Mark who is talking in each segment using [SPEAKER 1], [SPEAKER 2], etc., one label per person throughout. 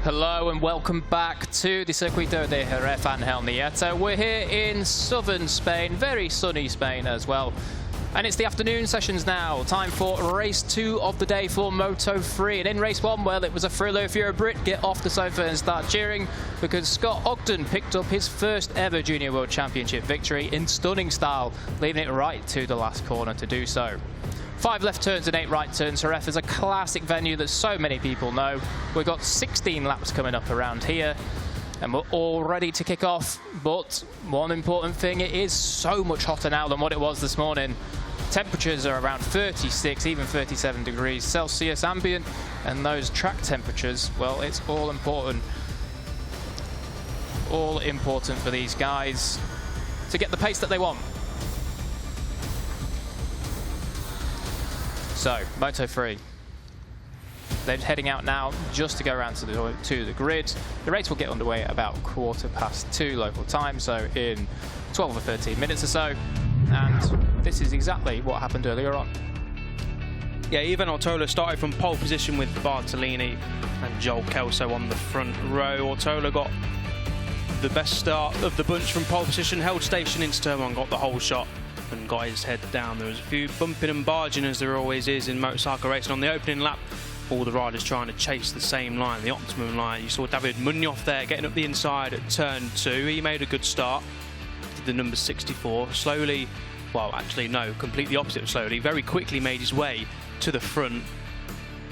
[SPEAKER 1] Hello and welcome back to the Circuito de Jerez and Nieto. We're here in southern Spain, very sunny Spain as well. And it's the afternoon sessions now. Time for race 2 of the day for Moto3. And in race 1, well, it was a thriller. If you're a Brit, get off the sofa and start cheering, because Scott Ogden picked up his first ever Junior World Championship victory in stunning style, leaving it right to the last corner to do so. 5 left turns and 8 right turns. Jerez is a classic venue that so many people know. We've got 16 laps coming up around here, and we're all ready to kick off. But one important thing, it is so much hotter now than what it was this morning. Temperatures are around 36, even 37 degrees Celsius ambient, and those track temperatures, well, it's all important. All important for these guys to get the pace that they want. So, Moto3, they're heading out now just to go around to the grid. The race will get underway at about 2:15 local time, so in 12 or 13 minutes or so. And this is exactly what happened earlier on.
[SPEAKER 2] Yeah, Ivan Ortola started from pole position with Bartolini and Joel Kelso on the front row. Ortola got the best start of the bunch from pole position, held station into turn 1, got the whole shot and got his head down. There was a few bumping and barging, as there always is in motorcycle racing. On the opening lap, all the riders trying to chase the same line, the optimum line. You saw David Munoff there getting up the inside at turn 2. He made a good start. Did the number 64. Slowly, well, actually, no, completely opposite of slowly. Very quickly made his way to the front.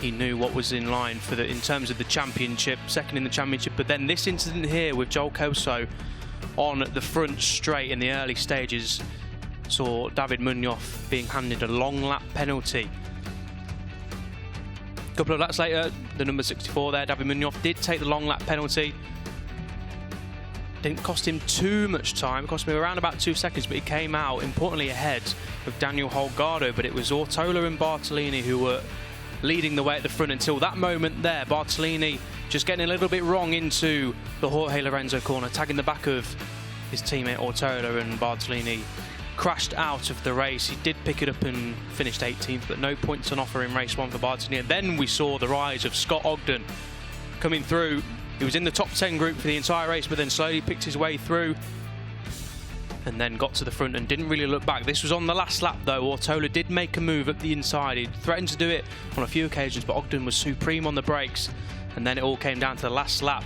[SPEAKER 2] He knew what was in line for in terms of the championship, second in the championship. But then this incident here with Joel Kelso on the front straight in the early stages saw David Munoff being handed a long lap penalty. A couple of laps later, the number 64 there, David Munoff, did take the long lap penalty. Didn't cost him too much time, it cost him around about 2 seconds, but he came out importantly ahead of Daniel Holgado. But it was Ortola and Bartolini who were leading the way at the front until that moment there. Bartolini just getting a little bit wrong into the Jorge Lorenzo corner, tagging the back of his teammate Ortola, and Bartolini crashed out of the race. He did pick it up and finished 18th, but no points on offer in race 1 for Bartolini. And then we saw the rise of Scott Ogden coming through. He was in the top 10 group for the entire race, but then slowly picked his way through and then got to the front and didn't really look back. This was on the last lap though. Ortola did make a move up the inside. He threatened to do it on a few occasions, but Ogden was supreme on the brakes, and then it all came down to the last lap.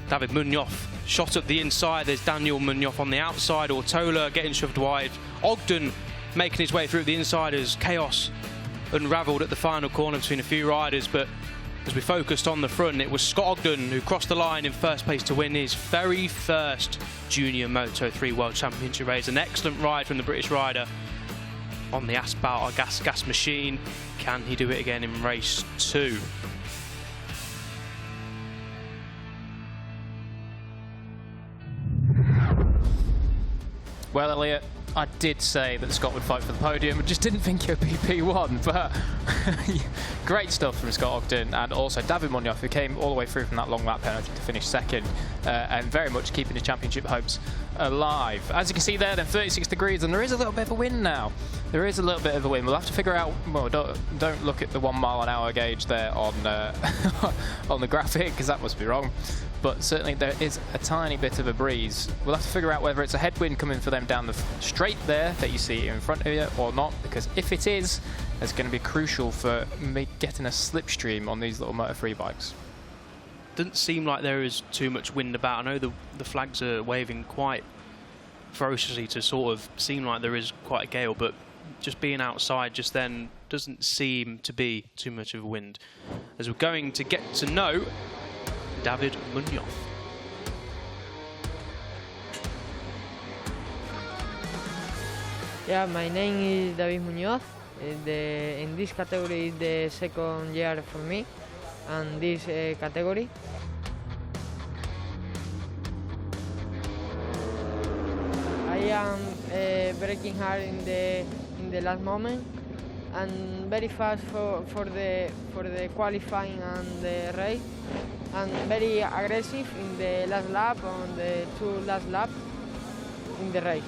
[SPEAKER 2] David Munoff shot up the inside. There's Daniel Munoff on the outside. Ortola getting shoved wide. Ogden making his way through the inside as chaos unravelled at the final corner between a few riders. But as we focused on the front, it was Scott Ogden who crossed the line in first place to win his very first Junior Moto3 World Championship race. An excellent ride from the British rider on the asphalt gas machine. Can he do it again in race 2?
[SPEAKER 1] Well, Elliot, I did say that Scott would fight for the podium, I just didn't think it would be P1, but great stuff from Scott Ogden, and also David Munoff, who came all the way through from that long lap penalty to finish second, and very much keeping his championship hopes alive. As you can see there, then 36 degrees, and there is a little bit of a wind now. There is a little bit of a wind. We'll have to figure out, well, don't look at the 1 mile an hour gauge there on on the graphic, because that must be wrong. But certainly there is a tiny bit of a breeze. We'll have to figure out whether it's a headwind coming for them down the straight there that you see in front of you or not, because if it is, it's going to be crucial for me getting a slipstream on these little Moto3 bikes.
[SPEAKER 2] Doesn't seem like there is too much wind about. I know the flags are waving quite ferociously to sort of seem like there is quite a gale, but just being outside just then doesn't seem to be too much of a wind. As we're going to get to know David Munoff.
[SPEAKER 3] Yeah, my name is David Munoff. In this category is the second year for me, and this category. I am braking hard in the last moment, and very fast for the qualifying and the race, and very aggressive in the last lap, on the 2 last laps in the race.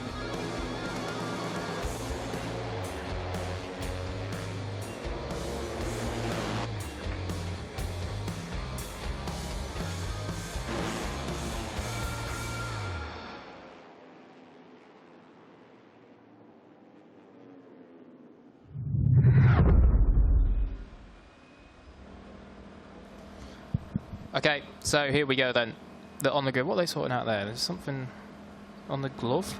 [SPEAKER 1] Okay, so here we go then. On the go. What are they sorting out there? There's something on the glove.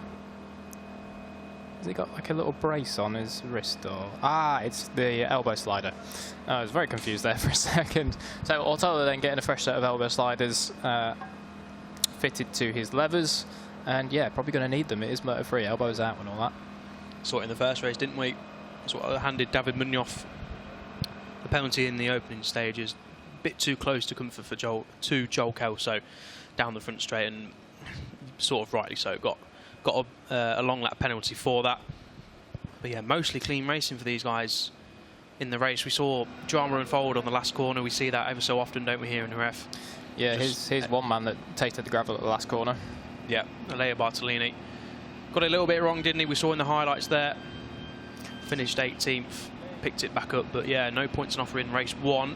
[SPEAKER 1] Has he got like a little brace on his wrist, or it's the elbow slider. I was very confused there for a second. So Ortola then getting a fresh set of elbow sliders fitted to his levers, and yeah, probably going to need them. It is Moto3, elbows out and all that.
[SPEAKER 2] Saw it in the first race, didn't we? That's what handed David Munoff the penalty in the opening stages. A bit too close to comfort for Joel Kelso down the front straight, and sort of rightly so. Got a long lap penalty for that. But yeah, mostly clean racing for these guys in the race. We saw drama unfold on the last corner. We see that ever so often, don't we, here in the ref?
[SPEAKER 1] Yeah, here's one man that tasted the gravel at the last corner.
[SPEAKER 2] Yeah, Alea Bartolini. Got it a little bit wrong, didn't he? We saw in the highlights there. Finished 18th, picked it back up. But yeah, no points on offer in race 1.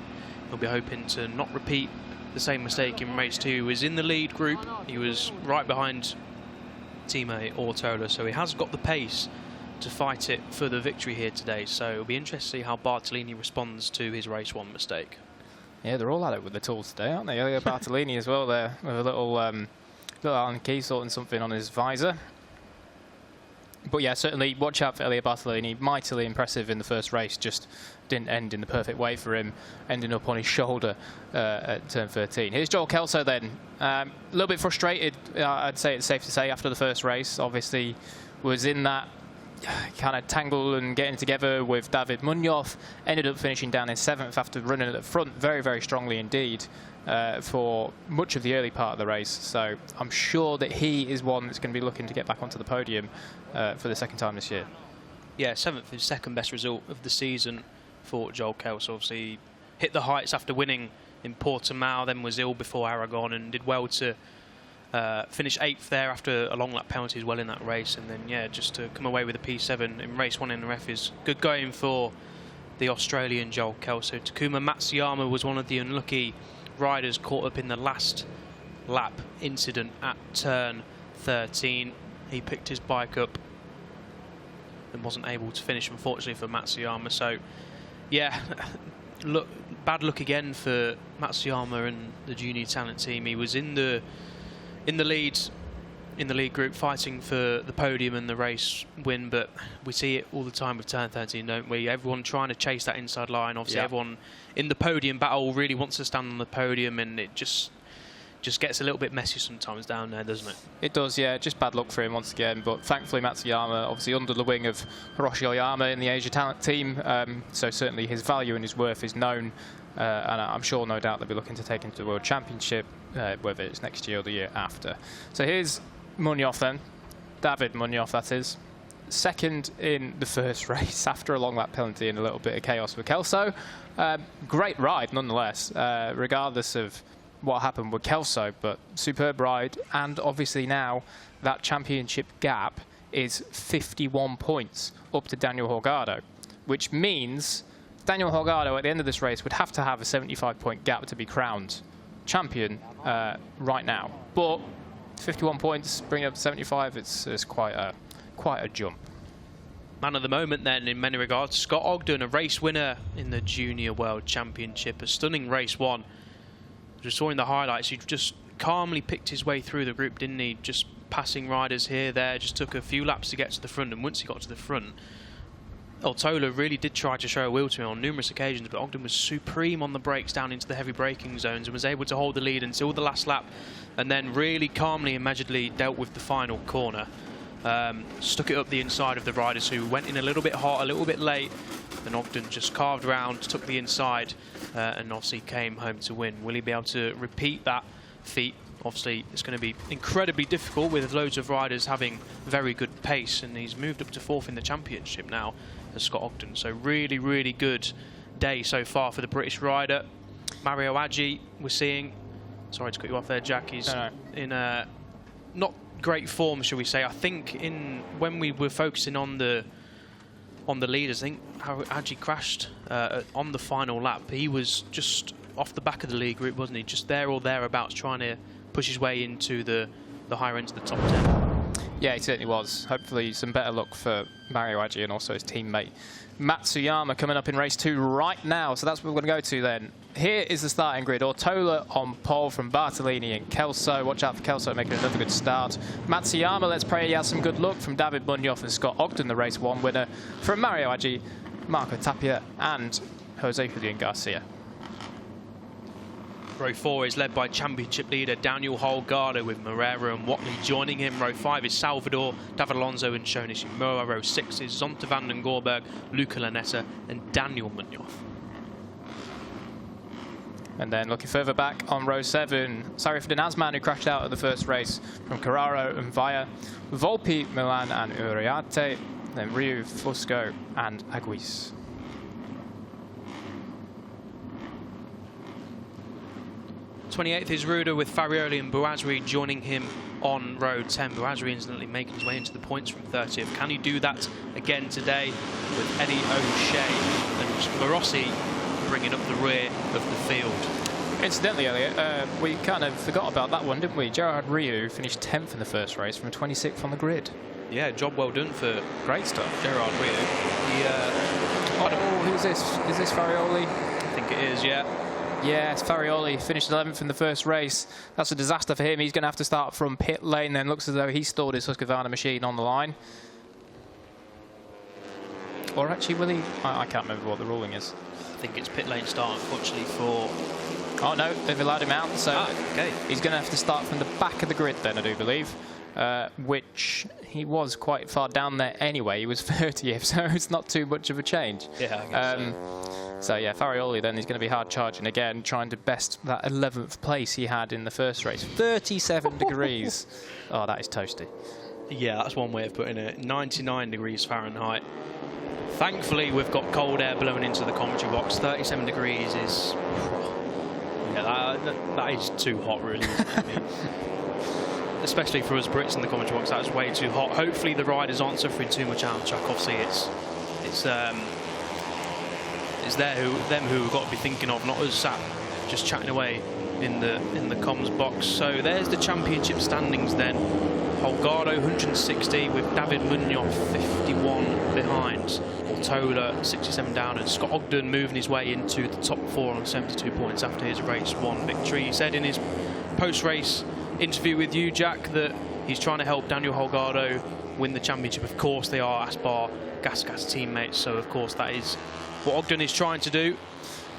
[SPEAKER 2] He'll be hoping to not repeat the same mistake in race 2. He was in the lead group. He was right behind teammate Ortola, so he has got the pace to fight it for the victory here today. So it'll be interesting to see how Bartolini responds to his race 1 mistake. Yeah,
[SPEAKER 1] they're all at it with the tools today, aren't they? Elia Bartolini as well there, with a little Allen Key sorting something on his visor. But yeah, certainly watch out for Elia Bartolini. Mightily impressive in the first race, just didn't end in the perfect way for him, ending up on his shoulder at turn 13. Here's Joel Kelso then. A little bit frustrated, I'd say it's safe to say, after the first race. Obviously was in that kind of tangle and getting together with David Munoff. Ended up finishing down in 7th after running at the front very, very strongly indeed for much of the early part of the race. So I'm sure that he is one that's going to be looking to get back onto the podium for the second time this year. Yeah,
[SPEAKER 2] 7th is second best result of the season for Joel Kelso. Obviously he hit the heights after winning in Portimao, then was ill before Aragon, and did well to finish 8th there after a long lap penalty as well in that race. And then yeah, just to come away with a P7 in race 1 in the ref is good going for the Australian Joel Kelso. Takuma Matsuyama was one of the unlucky riders caught up in the last lap incident at turn 13. He picked his bike up and wasn't able to finish, unfortunately, for Matsuyama. So yeah, look, bad luck again for Matsuyama and the junior talent team. He was in the lead group fighting for the podium and the race win, but we see it all the time with turn 13, don't we? Everyone trying to chase that inside line. Obviously everyone in the podium battle really wants to stand on the podium, and it just gets a little bit messy sometimes down there, doesn't it?
[SPEAKER 1] It does, yeah. Just bad luck for him once again. But thankfully, Matsuyama, obviously under the wing of Hiroshi Oyama in the Asia Talent team, so certainly his value and his worth is known, and I'm sure, no doubt, they'll be looking to take him to the World Championship, whether it's next year or the year after. So here's Munoff then, David Munoff that is, second in the first race after a long lap penalty and a little bit of chaos with Kelso. Great ride nonetheless, regardless of what happened with Kelso, but superb ride. And obviously now that championship gap is 51 points up to Daniel Holgado, which means Daniel Holgado at the end of this race would have to have a 75-point gap to be crowned champion right now. But 51 points, bring it up to 75, it's quite a jump.
[SPEAKER 2] Man of the moment then, in many regards, Scott Ogden, a race winner in the Junior World Championship, a stunning race 1. Just saw in the highlights, he just calmly picked his way through the group, didn't he? Just passing riders here, there, just took a few laps to get to the front, and once he got to the front, Ortola really did try to show a will to him on numerous occasions, but Ogden was supreme on the brakes down into the heavy braking zones and was able to hold the lead until the last lap, and then really calmly and measuredly dealt with the final corner. Stuck it up the inside of the riders who went in a little bit hot, a little bit late, and Ogden just carved around, took the inside, and obviously came home to win. Will he be able to repeat that feat? Obviously, it's going to be incredibly difficult with loads of riders having very good pace, and he's moved up to 4th in the championship now as Scott Ogden. So really, really good day so far for the British rider. Mario Aggi, we're seeing, sorry to cut you off there, Jack, he's in a not great form, shall we say. I think when we were focusing on the leaders, I think Aggi crashed on the final lap. He was just off the back of the lead group, wasn't he? Just there or thereabouts, trying to push his way into the higher end of the top 10.
[SPEAKER 1] Yeah, he certainly was. Hopefully some better luck for Mario Aggi and also his teammate Matsuyama coming up in race 2 right now. So that's what we're going to go to then. Here is the starting grid. Ortola on pole from Bartolini and Kelso. Watch out for Kelso making another good start. Matsuyama, let's pray he has some good luck from David Munoff and Scott Ogden, the race 1 winner. From Mario Aggi, Marco Tapia and Jose Julian Garcia.
[SPEAKER 2] Row 4 is led by championship leader Daniel Holgado with Moreira and Watley joining him. Row 5 is Salvador, David Alonso and Shona Shimura. Row 6 is Zonta van den Gorberg, Luca Lanetta and Daniel Munoff.
[SPEAKER 1] And then looking further back on row 7, Sarifudin Asman, who crashed out at the first race, from Carraro and Vaya, Volpi, Milan and Uriarte, then Ryu, Fusco and Aguis.
[SPEAKER 2] 28th is Ruda with Farioli and Bouazri joining him on row 10. Bouazri instantly making his way into the points from 30th. Can he do that again today with Eddie O'Shea and Morossi bringing up the rear of the field?
[SPEAKER 1] Incidentally, Elliot, we kind of forgot about that one, didn't we? Gerard Ryu finished 10th in the first race from 26th on the grid.
[SPEAKER 2] Yeah, job well done for
[SPEAKER 1] great stuff.
[SPEAKER 2] Gerard Ryu.
[SPEAKER 1] Who's this? Is this Farioli?
[SPEAKER 2] I think it is, yeah.
[SPEAKER 1] Yeah, it's Farioli. Finished 11th in the first race. That's a disaster for him. He's going to have to start from pit lane then. Looks as though he stalled his Husqvarna machine on the line. Or actually, will he? I can't remember what the ruling is.
[SPEAKER 2] I think it's pit lane start, unfortunately, for...
[SPEAKER 1] Oh, no, they've allowed him out. So
[SPEAKER 2] okay.
[SPEAKER 1] He's going to have to start from the back of the grid then, I do believe. Which he was quite far down there anyway. He was 30th, so it's not too much of a change.
[SPEAKER 2] Yeah, I guess
[SPEAKER 1] so yeah, Farioli then is going to be hard charging again, trying to best that 11th place he had in the first race. 37 degrees. Oh, that is toasty.
[SPEAKER 2] Yeah, that's one way of putting it. 99 degrees Fahrenheit. Thankfully, we've got cold air blowing into the commentary box. 37 degrees is... Yeah, that is too hot, really. I mean, especially for us Brits in the commentary box, that's way too hot. Hopefully the riders aren't suffering too much out of track. Obviously, it's them who we've got to be thinking of, not us sat just chatting away in the comms box. So there's the championship standings then. Holgado 160 with David Munoff 51 behind. Ortola 67 down, and Scott Ogden moving his way into the top 4 on 72 points after his race 1 victory. He said in his post-race interview with you, Jack, that he's trying to help Daniel Holgado win the championship. Of course they are Aspar Gas teammates, so of course that is what Ogden is trying to do.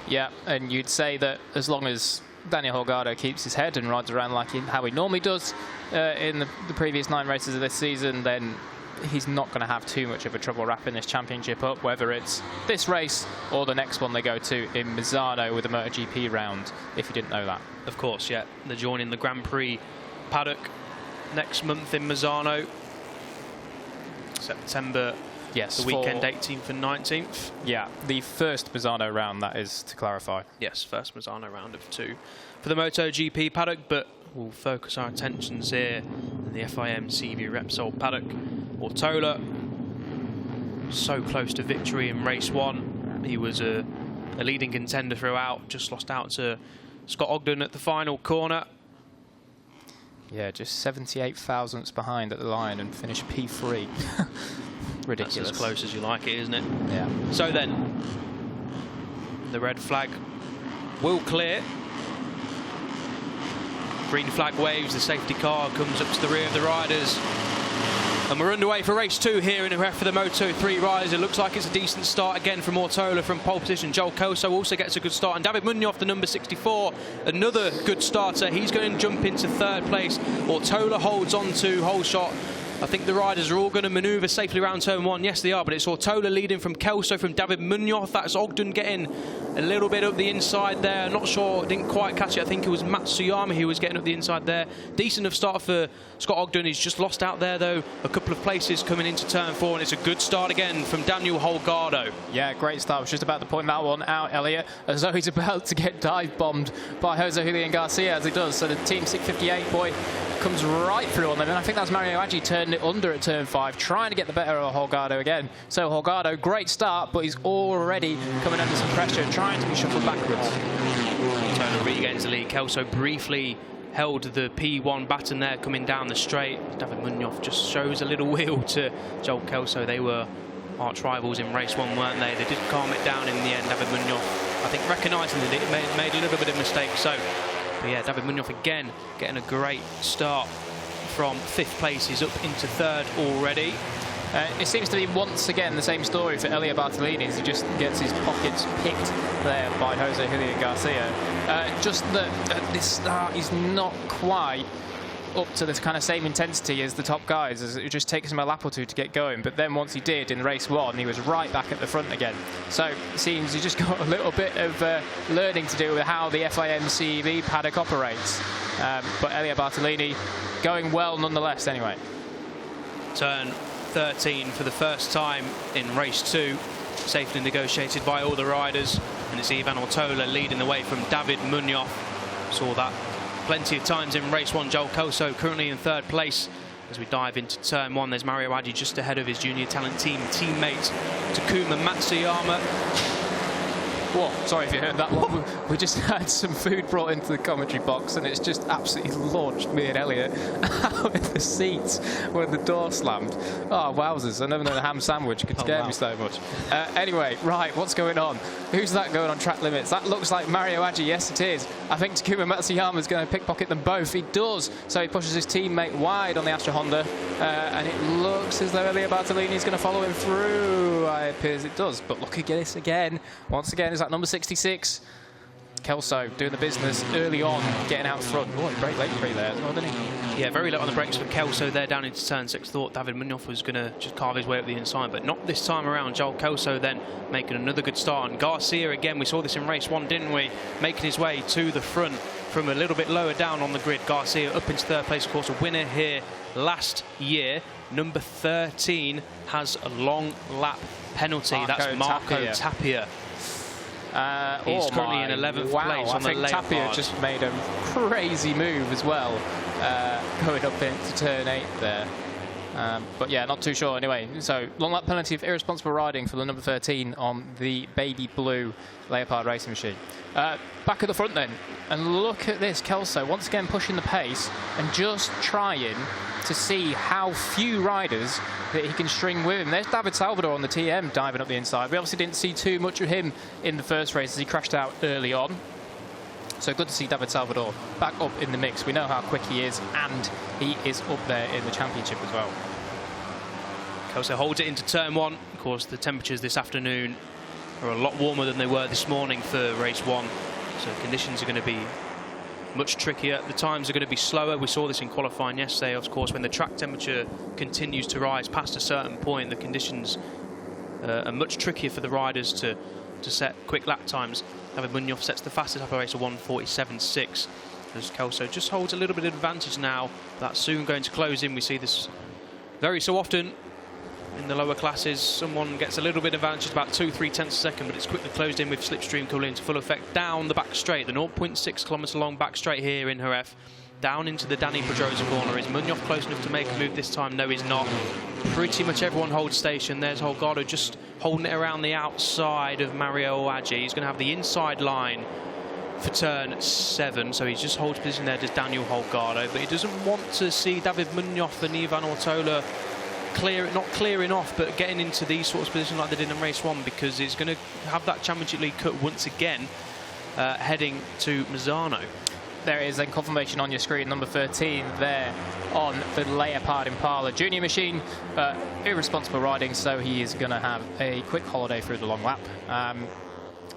[SPEAKER 1] Yeah, and you'd say that as long as Daniel Holgado keeps his head and rides around like how he normally does in the previous 9 races of this season, then he's not going to have too much of a trouble wrapping this championship up, whether it's this race or the next one they go to in Misano with the MotoGP round, if you didn't know that.
[SPEAKER 2] Of course, yeah. They're joining the Grand Prix paddock next month in Misano. September,
[SPEAKER 1] yes,
[SPEAKER 2] the weekend 18th and 19th.
[SPEAKER 1] Yeah, the first Misano round, that is, to clarify.
[SPEAKER 2] Yes, first Misano round of 2 for the MotoGP paddock, but we'll focus our attentions here in the FIM CV Repsol paddock. Ortola, so close to victory in race 1. He was a leading contender throughout, just lost out to Scott Ogden at the final corner.
[SPEAKER 1] Yeah, just 78 thousandths behind at the line and finished P3. Ridiculous.
[SPEAKER 2] That's as close as you like it, isn't it?
[SPEAKER 1] Yeah.
[SPEAKER 2] So then, the red flag will clear. Green flag waves, the safety car comes up to the rear of the riders. And we're underway for race 2 here in the ref for the Moto3 riders. It looks like it's a decent start again from Ortola from pole position. Joel Kelso also gets a good start. And David Munoff, the number 64, another good starter. He's going to jump into 3rd place. Ortola holds on to whole shot. I think the riders are all going to manoeuvre safely around turn 1. Yes, they are, but it's Ortola leading from Kelso, from David Munoff. That's Ogden getting a little bit up the inside there. Not sure, didn't quite catch it. I think it was Matsuyama who was getting up the inside there. Decent enough start for Scott Ogden. He's just lost out there, though, a couple of places coming into turn 4, and it's a good start again from Daniel Holgado.
[SPEAKER 1] Yeah, great start. I was just about to point that one out, Elliot, as though he's about to get dive-bombed by Jose Julian Garcia, as he does. So the Team 658 boy comes right through on them, and I think that's Mario Aggi turning it under at turn 5, trying to get the better of Holgado again. So Holgado, great start, but he's already coming under some pressure, trying to be shuffled backwards.
[SPEAKER 2] Ortola regains the lead. Kelso briefly held the P1 baton there coming down the straight. David Munoff just shows a little wheel to Joel Kelso. They were arch rivals in race 1, weren't they? They did calm it down in the end. David Munoff, I think, recognising that it made a little bit of mistake. So, but yeah, David Munoff again getting a great start from 5th place. He's up into 3rd already.
[SPEAKER 1] It seems to be once again the same story for Elia Bartolini, as he just gets his pockets picked there by Jose Julian Garcia. Just that this start is not quite up to this kind of same intensity as the top guys, as it just takes him a lap or two to get going. But then once he did in race 1, he was right back at the front again. So it seems he's just got a little bit of learning to do with how the FIM CEV paddock operates. But Elia Bartolini going well nonetheless anyway.
[SPEAKER 2] Turn 13 for the first time in race 2, safely negotiated by all the riders, and it's Ivan Ortola leading the way from David Munoff. Saw that plenty of times in race 1. Joel Kelso currently in 3rd place. As we dive into turn 1, there's Mario Adji just ahead of his junior talent team teammate Takuma Matsuyama.
[SPEAKER 1] Whoa, sorry if you heard that one. We just had some food brought into the commentary box, and it's just absolutely launched me and Elliot out of the seats when the door slammed. Oh, wowzers. I never known a ham sandwich could scare me so much. Anyway, right, what's going on? Who's that going on track limits? That looks like Mario Adji. Yes, it is. I think Takuma Matsuyama is going to pickpocket them both. He does. So he pushes his teammate wide on the Astra Honda, and it looks as though Elia Bartolini is going to follow him through. It appears it does. But look at this again. Once again, is that number 66. Kelso doing the business early on, getting out front. Oh, he braked late there as well, didn't he?
[SPEAKER 2] Yeah, very late on the brakes for Kelso there down into turn 6. Thought David Munoff was going to just carve his way up the inside, but not this time around. Joel Kelso then making another good start. And Garcia again, we saw this in race 1, didn't we? Making his way to the front from a little bit lower down on the grid. Garcia up into 3rd place, of course, a winner here last year. Number 13 has a long lap penalty. That's Marco Tapia. He's currently in 11th place on the layout. I think Tapia just made a crazy move as well,
[SPEAKER 1] going up into turn 8 there. But yeah, not too sure anyway. So long lap penalty for irresponsible riding for the number 13 on the baby blue Leopard racing machine. Back at the front then, and look at this. Kelso once again pushing the pace and just trying to see how few riders that he can string with him. There's David Salvador on the TM diving up the inside. We obviously didn't see too much of him in the first race as he crashed out early on. So good to see David Salvador back up in the mix. We know how quick he is, and he is up there in the championship as well.
[SPEAKER 2] Kelso holds it into turn 1. Of course, the temperatures this afternoon are a lot warmer than they were this morning for race 1. So conditions are going to be much trickier. The times are going to be slower. We saw this in qualifying yesterday, of course, when the track temperature continues to rise past a certain point, the conditions are much trickier for the riders to set quick lap times. David Munoff sets the fastest lap of race of 1:47.6. As Kelso just holds a little bit of advantage now. That's soon going to close in. We see this very so often in the lower classes. Someone gets a little bit of advantage, about 2-3 tenths a second, but it's quickly closed in with slipstream coming into full effect down the back straight, the 0.6 kilometre long back straight here in Jerez. Down into the Danny Pedrosa corner. Is Munoff close enough to make a move this time? No, he's not. Pretty much everyone holds station. There's Holgado just holding it around the outside of Mario Adji. He's going to have the inside line for turn 7, so he just holds position there, does Daniel Holgado, but he doesn't want to see David Munoff and Ivan Ortola not clearing off, but getting into these sorts of positions like they did in race 1, because he's going to have that Championship League cut once again, heading to Misano.
[SPEAKER 1] There is then confirmation on your screen, number 13 there on the Leopard Impala junior machine. Irresponsible riding, so he is going to have a quick holiday through the long lap.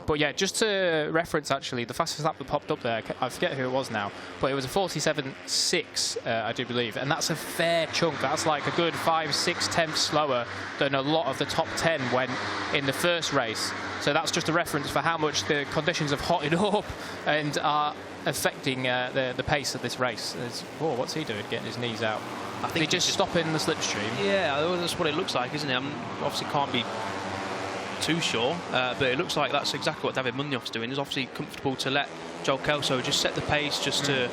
[SPEAKER 1] But yeah, just to reference actually, the fastest lap that popped up there, I forget who it was now, but it was a 47.6, I do believe, and that's a fair chunk. That's like a good 5-6 tenths slower than a lot of the top 10 went in the first race. So that's just a reference for how much the conditions have hotted up and are affecting the pace of this race. Whoa, what's he doing, getting his knees out? I think he's just stopping the slipstream.
[SPEAKER 2] Yeah, that's what it looks like, isn't it? Obviously can't be too sure, but it looks like that's exactly what David Munoff's doing. He's obviously comfortable to let Joel Kelso just set the pace, just to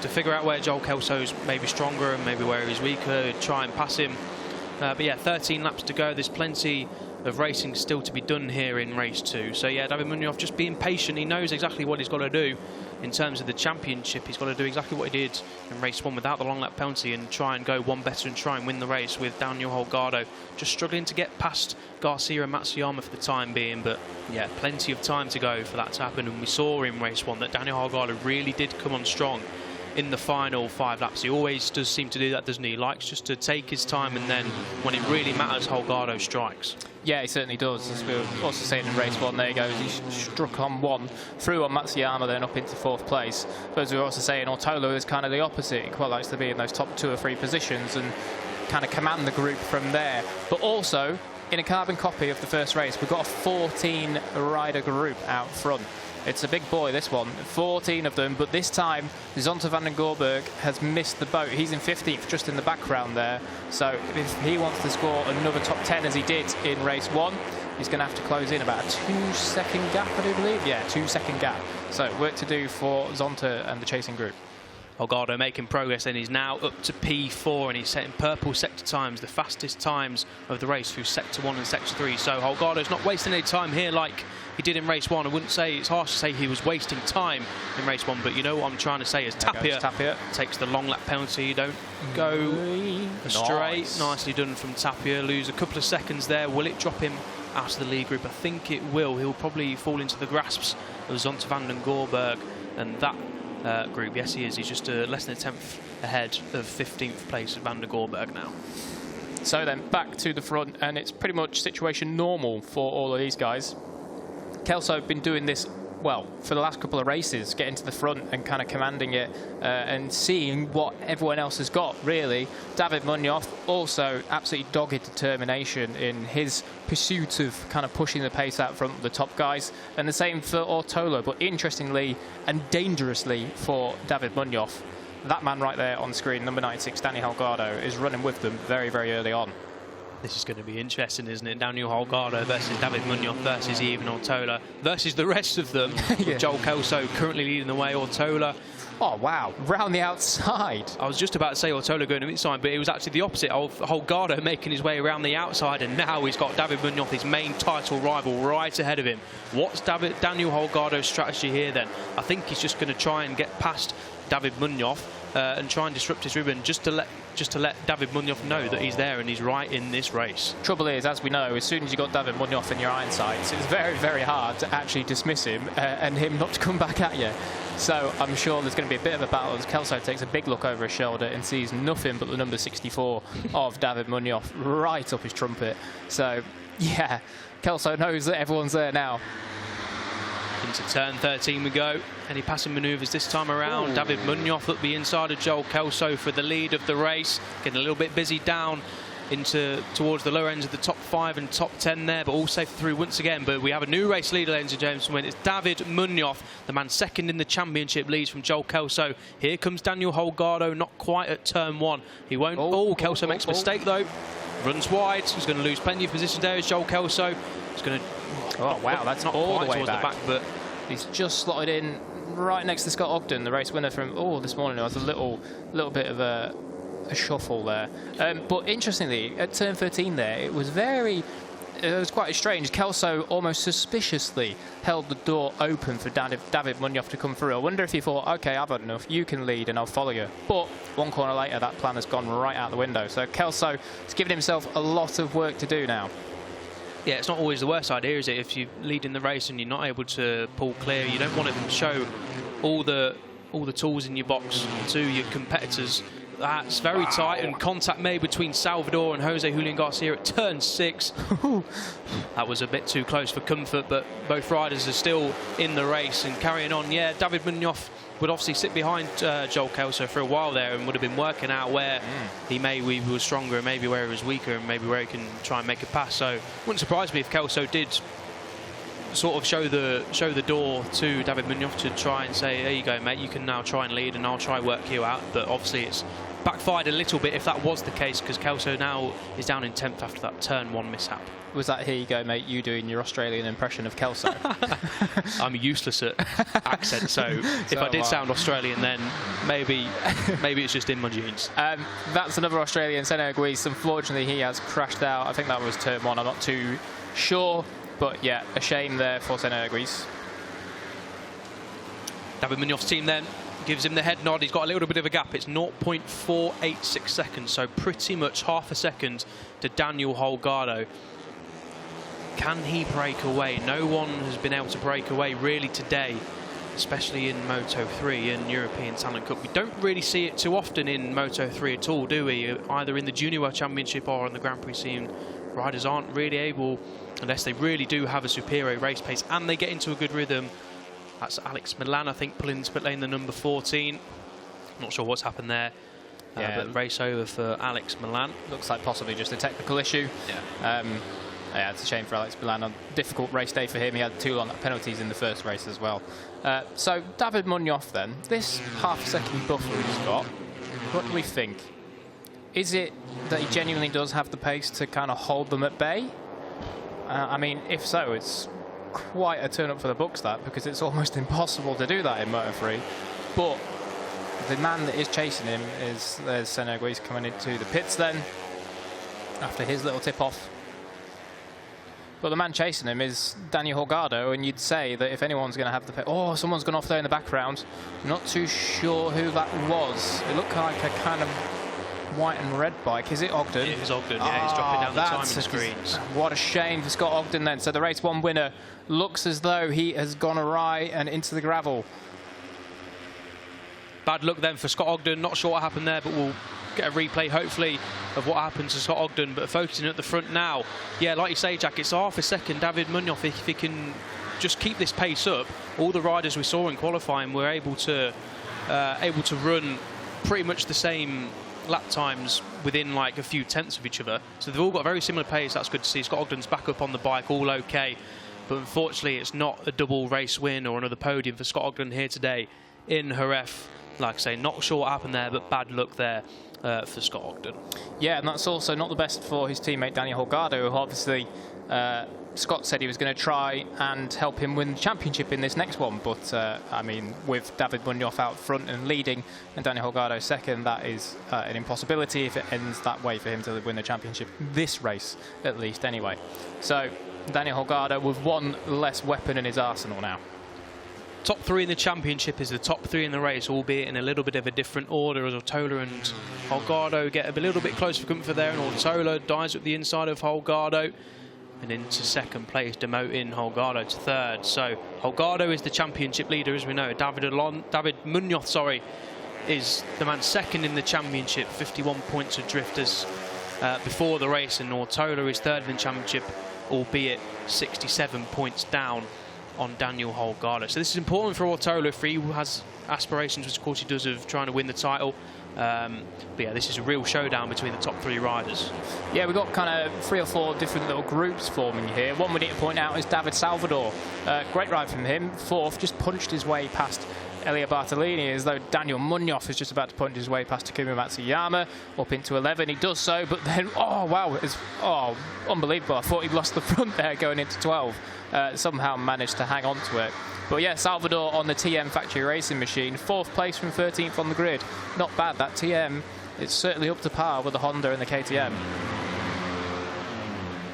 [SPEAKER 2] figure out where Joel Kelso's maybe stronger and maybe where he's weaker, try and pass him. But yeah, 13 laps to go. There's plenty of racing still to be done here in race 2. So yeah, David Munoff just being patient. He knows exactly what he's got to do in terms of the championship. He's got to do exactly what he did in race 1 without the long lap penalty and try and go one better and try and win the race, with Daniel Holgado just struggling to get past Garcia and Matsuyama for the time being. But yeah, plenty of time to go for that to happen, and we saw in race 1 that Daniel Holgado really did come on strong in the final 5 laps. He always does seem to do that, doesn't he? He likes just to take his time, and then when it really matters, Holgado strikes.
[SPEAKER 1] Yeah, he certainly does. As we were also saying in race 1, there you go, he struck on 1, through on Matsuyama, then up into 4th place. But as we were also saying, Ortolo is kind of the opposite. He quite likes to be in those top 2 or 3 positions and kind of command the group from there. But also, in a carbon copy of the first race, we've got a 14 rider group out front. It's a big boy, this one, 14 of them, but this time Zonta van den Gorberg has missed the boat. He's in 15th, just in the background there. So if he wants to score another top 10 as he did in race 1, he's going to have to close in about a 2-second gap, I do believe. Yeah, 2-second gap. So work to do for Zonta and the chasing group.
[SPEAKER 2] Holgado making progress, and he's now up to P4, and he's setting purple sector times, the fastest times of the race through sector 1 and sector 3. So Holgado's not wasting any time here like he did in race 1. I wouldn't say, it's harsh to say he was wasting time in race 1, but you know what I'm trying to say is Tapia takes the long lap penalty. Don't go astray. Nicely done from Tapia. Lose a couple of seconds there. Will it drop him out of the lead group? I think it will. He'll probably fall into the grasps of Zonta van den Gorberg and that group. Yes, he is. He's just less than a 10th ahead of 15th place of Van der Gorberg now.
[SPEAKER 1] So then back to the front, and it's pretty much situation normal for all of these guys. Kelso been doing this well for the last couple of races, getting to the front and kind of commanding it and seeing what everyone else has got, really. David Munoff also absolutely dogged determination in his pursuit of kind of pushing the pace out front of the top guys, and the same for Ortolo, but interestingly and dangerously for David Munoff. That man right there on screen, number 96, Danny Holgado, is running with them very, very early on.
[SPEAKER 2] This is going to be interesting, isn't it? Daniel Holgado versus David Munoff versus Ivan Ortola versus the rest of them. Yeah. Joel Kelso currently leading the way. Ortola.
[SPEAKER 1] Oh, wow. Round the outside.
[SPEAKER 2] I was just about to say Ortola going to the inside, but it was actually the opposite of Holgado making his way around the outside, and now he's got David Munoff, his main title rival, right ahead of him. What's Daniel Holgado's strategy here then? I think he's just going to try and get past David Munoff and try and disrupt his ribbon just to let David Munoff know that he's there and he's right in this race.
[SPEAKER 1] Trouble is, as we know, as soon as you got David Munoff in your iron sights, it's very, very hard to actually dismiss him and him not to come back at you. So I'm sure there's going to be a bit of a battle as Kelso takes a big look over his shoulder and sees nothing but the number 64 of David Munoff right up his trumpet. So yeah, Kelso knows that everyone's there now.
[SPEAKER 2] Into turn 13 we go. Any passing manoeuvres this time around? Ooh. David Munoff up the inside of Joel Kelso for the lead of the race. Getting a little bit busy down towards the lower ends of the top 5 and top 10 there, but all safe through once again. But we have a new race leader, ladies and gentlemen. It's David Munoff, the man second in the championship, leads from Joel Kelso. Here comes Daniel Holgado, not quite at turn 1. He won't. Kelso makes a mistake though. Runs wide. He's going to lose plenty of positions there as Joel Kelso. He's going to.
[SPEAKER 1] Oh wow, that's not all the way back.
[SPEAKER 2] But
[SPEAKER 1] he's just slotted in right next to Scott Ogden, the race winner from this morning. There was a little bit of a shuffle there. But interestingly, at turn 13 there, it was quite strange. Kelso almost suspiciously held the door open for David Munoff to come through. I wonder if he thought, okay, I've had enough, you can lead and I'll follow you. But one corner later, that plan has gone right out the window. So Kelso has given himself a lot of work to do now.
[SPEAKER 2] Yeah, it's not always the worst idea, is it? If you lead in the race and you're not able to pull clear, you don't want to show all the tools in your box to your competitors. That's very tight, and contact made between Salvador and Jose Julian Garcia at turn 6. That was a bit too close for comfort, but both riders are still in the race and carrying on. Yeah, David Munoff would obviously sit behind Joel Kelso for a while there and would have been working out where he was stronger and maybe where he was weaker and maybe where he can try and make a pass. So it wouldn't surprise me if Kelso did sort of show the door to David Munoff to try and say, there you go, mate, you can now try and lead and I'll try work you out. But obviously it's backfired a little bit if that was the case, because Kelso now is down in 10th after that turn 1 mishap.
[SPEAKER 1] Was that, here you go, mate, you doing your Australian impression of Kelso?
[SPEAKER 2] I'm useless at accent, so if I did sound Australian, then maybe it's just in my genes.
[SPEAKER 1] That's another Australian, Senna Guise. Unfortunately, he has crashed out. I think that was turn 1. I'm not too sure, but yeah, a shame there for Senna Guise.
[SPEAKER 2] David Munoff's team then gives him the head nod. He's got a little bit of a gap. It's 0.486 seconds, so pretty much half a second to Daniel Holgado. Can he break away? No one has been able to break away really today, especially in Moto3 and European Talent Cup. We don't really see it too often in Moto3 at all, do we? Either in the Junior World Championship or on the Grand Prix scene. Riders aren't really able, unless they really do have a superior race pace and they get into a good rhythm. That's Alex Milan, I think, pulling into pit lane, the number 14. Not sure what's happened there.
[SPEAKER 1] Yeah,
[SPEAKER 2] but race over for Alex Milan.
[SPEAKER 1] Looks like possibly just a technical issue.
[SPEAKER 2] Yeah.
[SPEAKER 1] Yeah, it's a shame for Alex Milan. A difficult race day for him. He had 2 long penalties in the first race as well. So David Munoff then, this half-second buffer he's got, what do we think? Is it that he genuinely does have the pace to kind of hold them at bay? I mean, if so, it's quite a turn up for the books, that, because it's almost impossible to do that in Moto3. But the man that is chasing him is, there's Senna Guise coming into the pits then, after his little tip-off. But the man chasing him is Daniel Holgado, and you'd say that if anyone's going to have the... Oh, someone's gone off there in the background. Not too sure who that was. It looked like a kind of white and red bike. Is it Ogden?
[SPEAKER 2] It is Ogden, yeah. He's dropping down the timing screens.
[SPEAKER 1] What a shame for Scott Ogden then. So the race 1 winner looks as though he has gone awry and into the gravel.
[SPEAKER 2] Bad luck then for Scott Ogden. Not sure what happened there, but we'll get a replay, hopefully, of what happened to Scott Ogden. But focusing at the front now, yeah, like you say, Jack, it's half a second. David Munoff, if he can just keep this pace up, all the riders we saw in qualifying were able to run pretty much the same lap times within like a few tenths of each other. So they've all got very similar pace. That's good to see. Scott Ogden's back up on the bike, all okay. But unfortunately, it's not a double race win or another podium for Scott Ogden here today in Jerez. Like I say, not sure what happened there, but bad luck there for Scott Ogden. Yeah,
[SPEAKER 1] and that's also not the best for his teammate Daniel Holgado, who obviously Scott said he was going to try and help him win the championship in this next one. But, I mean, with David Munoff out front and leading and Daniel Holgado second, that is an impossibility if it ends that way for him to win the championship this race, at least, anyway. So, Daniel Holgado with 1 less weapon in his arsenal now.
[SPEAKER 2] Top 3 in the championship is the top 3 in the race, albeit in a little bit of a different order, as Ortola and Holgado get a little bit closer for comfort there, and Ortola dies at the inside of Holgado. And into second place, demoting Holgado to third. So Holgado is the championship leader, as we know. David Munoff, is the man second in the championship, 51 points adrift as before the race, and Ortola is third in the championship, albeit 67 points down on Daniel Holgado. So this is important for Ortola if he has aspirations, which of course he does, of trying to win the title. But yeah, this is a real showdown between the top 3 riders. Yeah, we've got kind of 3 or 4 different little groups forming here. One we need to point out is David Salvador. Great ride from him. 4th, just punched his way past Elia Bartolini, as though Daniel Munoff is just about to punch his way past Takuma Matsuyama up into 11. He does so, but then, oh wow, it's unbelievable. I thought he'd lost the front there going into 12. Somehow managed to hang on to it. But yeah, Salvador on the TM factory racing machine, 4th place from 13th on the grid. Not bad, that TM. It's certainly up to par with the Honda and the KTM.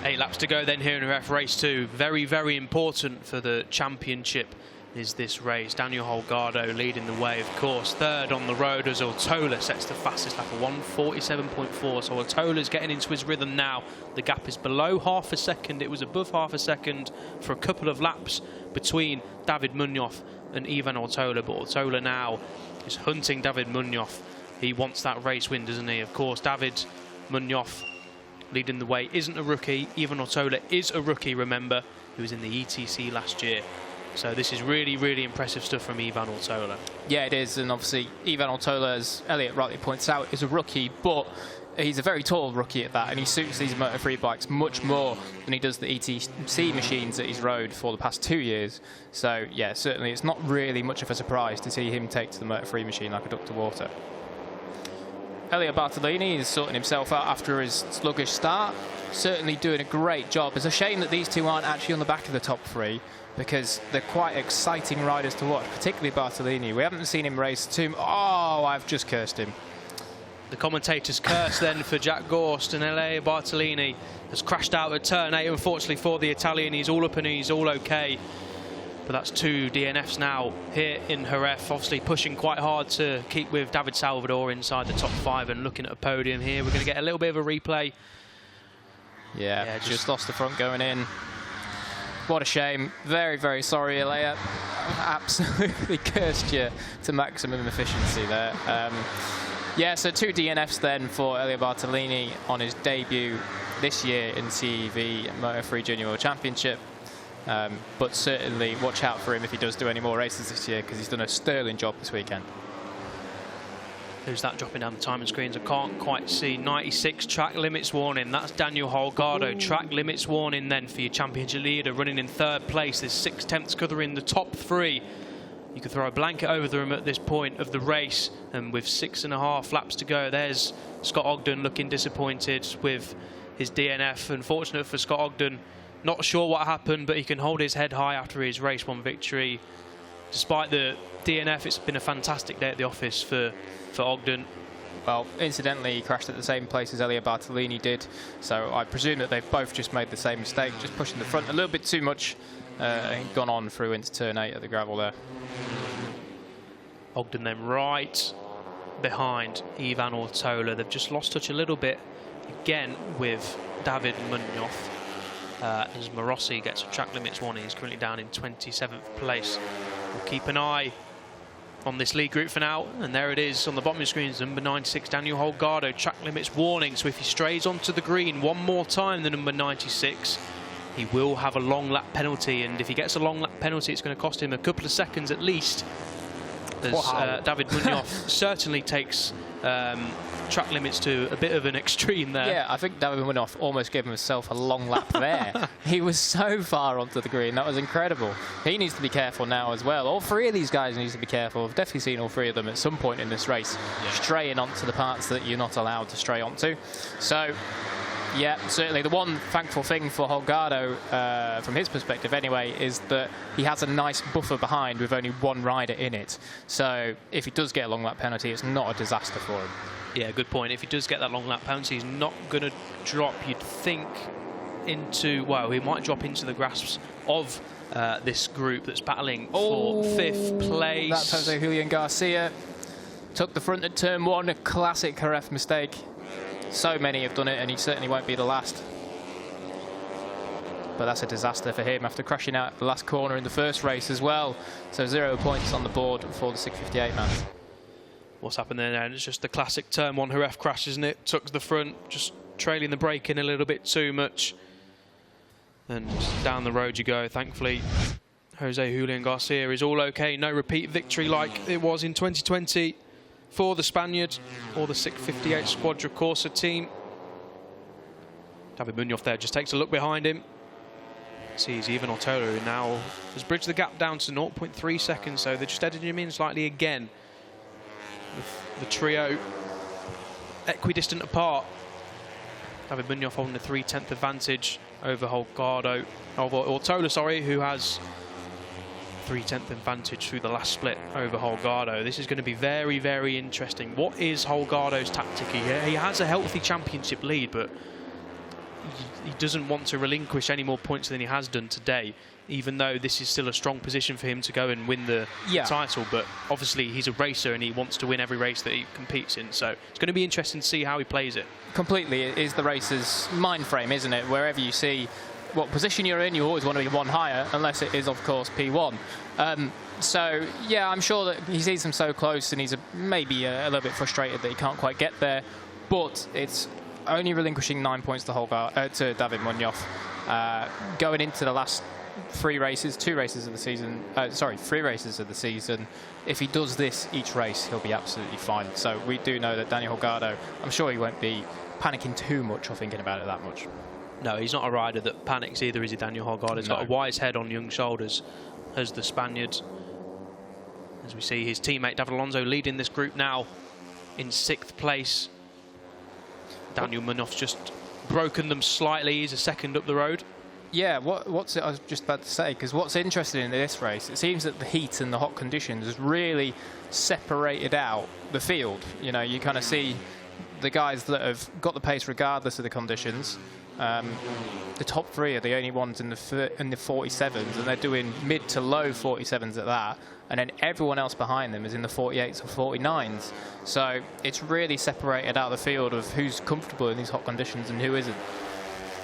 [SPEAKER 2] 8 laps to go then here in ref race 2. Very, very important for the championship is this race. Daniel Holgado leading the way, of course. 3rd on the road as Ortola sets the fastest lap of 1:47.4. So Ortola's getting into his rhythm now. The gap is below half a second. It was above half a second for a couple of laps between David Munoff and Ivan Ortola. But Ortola now is hunting David Munoff. He wants that race win, doesn't he? Of course, David Munoff leading the way isn't a rookie. Ivan Ortola is a rookie, remember, who was in the ETC last year. So this is really, really impressive stuff from Ivan Ortola. Yeah, it is. And obviously, Ivan Ortola, as Elliot rightly points out, is a rookie, but he's a very tall rookie at that, and he suits these Moto3 bikes much more than he does the ETC machines that he's rode for the past 2 years. So, yeah, certainly it's not really much of a surprise to see him take to the Moto3 machine like a duck to water.
[SPEAKER 1] Elio Bartolini is sorting himself out after his sluggish start. Certainly doing a great job. It's a shame that these two aren't actually on the back of the top three, because they're quite exciting riders to watch, particularly Bartolini. We haven't seen him race too. Oh, I've just cursed him.
[SPEAKER 2] The commentator's curse then for Jack Gorst, and Elio Bartolini has crashed out at turn 8. Unfortunately for the Italian, he's all up and he's all okay. But that's 2 DNFs now here in Jerez, obviously pushing quite hard to keep with David Salvador inside the top 5 and looking at a podium here. We're going to get a little bit of a replay.
[SPEAKER 1] Yeah, just lost the front going in. What a shame. Very, very sorry, Elio. Absolutely cursed you to maximum efficiency there. Yeah, so 2 DNFs then for Elio Bartolini on his debut this year in CEV Moto3 Junior World Championship. But certainly watch out for him if he does do any more races this year, because he's done a sterling job this weekend.
[SPEAKER 2] Who's that dropping down the timing screens? I can't quite see. 96, track limits warning. That's Daniel Holgado. Track limits warning then for your championship leader, running in 3rd place. There's 6/10 covering the top 3. You could throw a blanket over them at this point of the race, and with 6.5 laps to go, there's Scott Ogden looking disappointed with his DNF. Unfortunate for Scott Ogden. Not sure what happened, but he can hold his head high after his race 1 victory. Despite the DNF, it's been a fantastic day at the office for Ogden.
[SPEAKER 1] Well, incidentally, he crashed at the same place as Elio Bartolini did, so I presume that they've both just made the same mistake, just pushing the front a little bit too much, and gone on through into turn 8 at the gravel there.
[SPEAKER 2] Ogden then right behind Ivan Ortola. They've just lost touch a little bit again with David Munoff. As Morossi gets a track limits warning, he's currently down in 27th place. We'll keep an eye on this lead group for now, and there it is on the bottom of the screen, number 96, Daniel Holgado, track limits warning. So if he strays onto the green one more time, the number 96, he will have a long lap penalty, and if he gets a long lap penalty, it's going to cost him a couple of seconds at least, as David Munoff certainly takes track limits to a bit of an extreme there.
[SPEAKER 1] Yeah, I think David Munoff almost gave himself a long lap there. He was so far onto the green. That was incredible. He needs to be careful now as well. All 3 of these guys need to be careful. I've definitely seen all 3 of them at some point in this race straying onto the parts that you're not allowed to stray onto. So, yeah, certainly the one thankful thing for Holgado, from his perspective anyway, is that he has a nice buffer behind with only 1 rider in it. So if he does get a long lap penalty, it's not a disaster for him.
[SPEAKER 2] Yeah, good point. If he does get that long lap penalty, he's not going to drop, you'd think, into, well, he might drop into the grasps of this group that's battling for 5th place.
[SPEAKER 1] That's Jose Julian Garcia. Took the front at turn 1, a classic Jerez mistake. So many have done it, and he certainly won't be the last. But that's a disaster for him after crashing out the last corner in the first race as well. So 0 points on the board for the 658 man.
[SPEAKER 2] What's happened there now? It's just the classic turn 1 Jerez crash, isn't it? Took the front, just trailing the brake in a little bit too much. And down the road you go. Thankfully, Jose Julian Garcia is all okay. No repeat victory like it was in 2020 for the Spaniard or the 658 Squadra Corsa team. David Munoff there just takes a look behind him. Sees Ivan Ortola, who now has bridged the gap down to 0.3 seconds, so they're just editing him in slightly again. With the trio equidistant apart. David Munoff holding a 3/10 advantage over Holgado, over Ortola, sorry, who has 3/10 advantage through the last split over Holgado. This is going to be very, very interesting. What is Holgado's tactic? He has a healthy championship lead, but he doesn't want to relinquish any more points than he has done today, even though this is still a strong position for him to go and win the title. But obviously he's a racer and he wants to win every race that he competes in, so it's going to be interesting to see how he plays it. Completely.
[SPEAKER 1] It is the racer's mind frame, isn't it? Wherever you see what position you're in, you always want to be 1 higher, unless it is, of course, P1. So, yeah, I'm sure that he sees them so close and he's maybe a little bit frustrated that he can't quite get there, but it's only relinquishing 9 points to David Munoff. Going into the last 3 races, 2 races of the season, 3 races of the season, if he does this each race, he'll be absolutely fine. So we do know that Daniel Holgado, I'm sure he won't be panicking too much or thinking about it that much.
[SPEAKER 2] No, he's not a rider that panics either, is he, Daniel Holgado? He's got a wise head on young shoulders as the Spaniard. As we see his teammate David Alonso leading this group now in 6th place. Daniel Munoff's just broken them slightly. He's a second up the road.
[SPEAKER 1] Yeah, what's it? I was just about to say, because what's interesting in this race, it seems that the heat and the hot conditions has really separated out the field. You know, you kind of see the guys that have got the pace regardless of the conditions. The top three are the only ones in the 47s, and they're doing mid to low 47s at that. And then everyone else behind them is in the 48s or 49s. So it's really separated out the field of who's comfortable in these hot conditions and who isn't.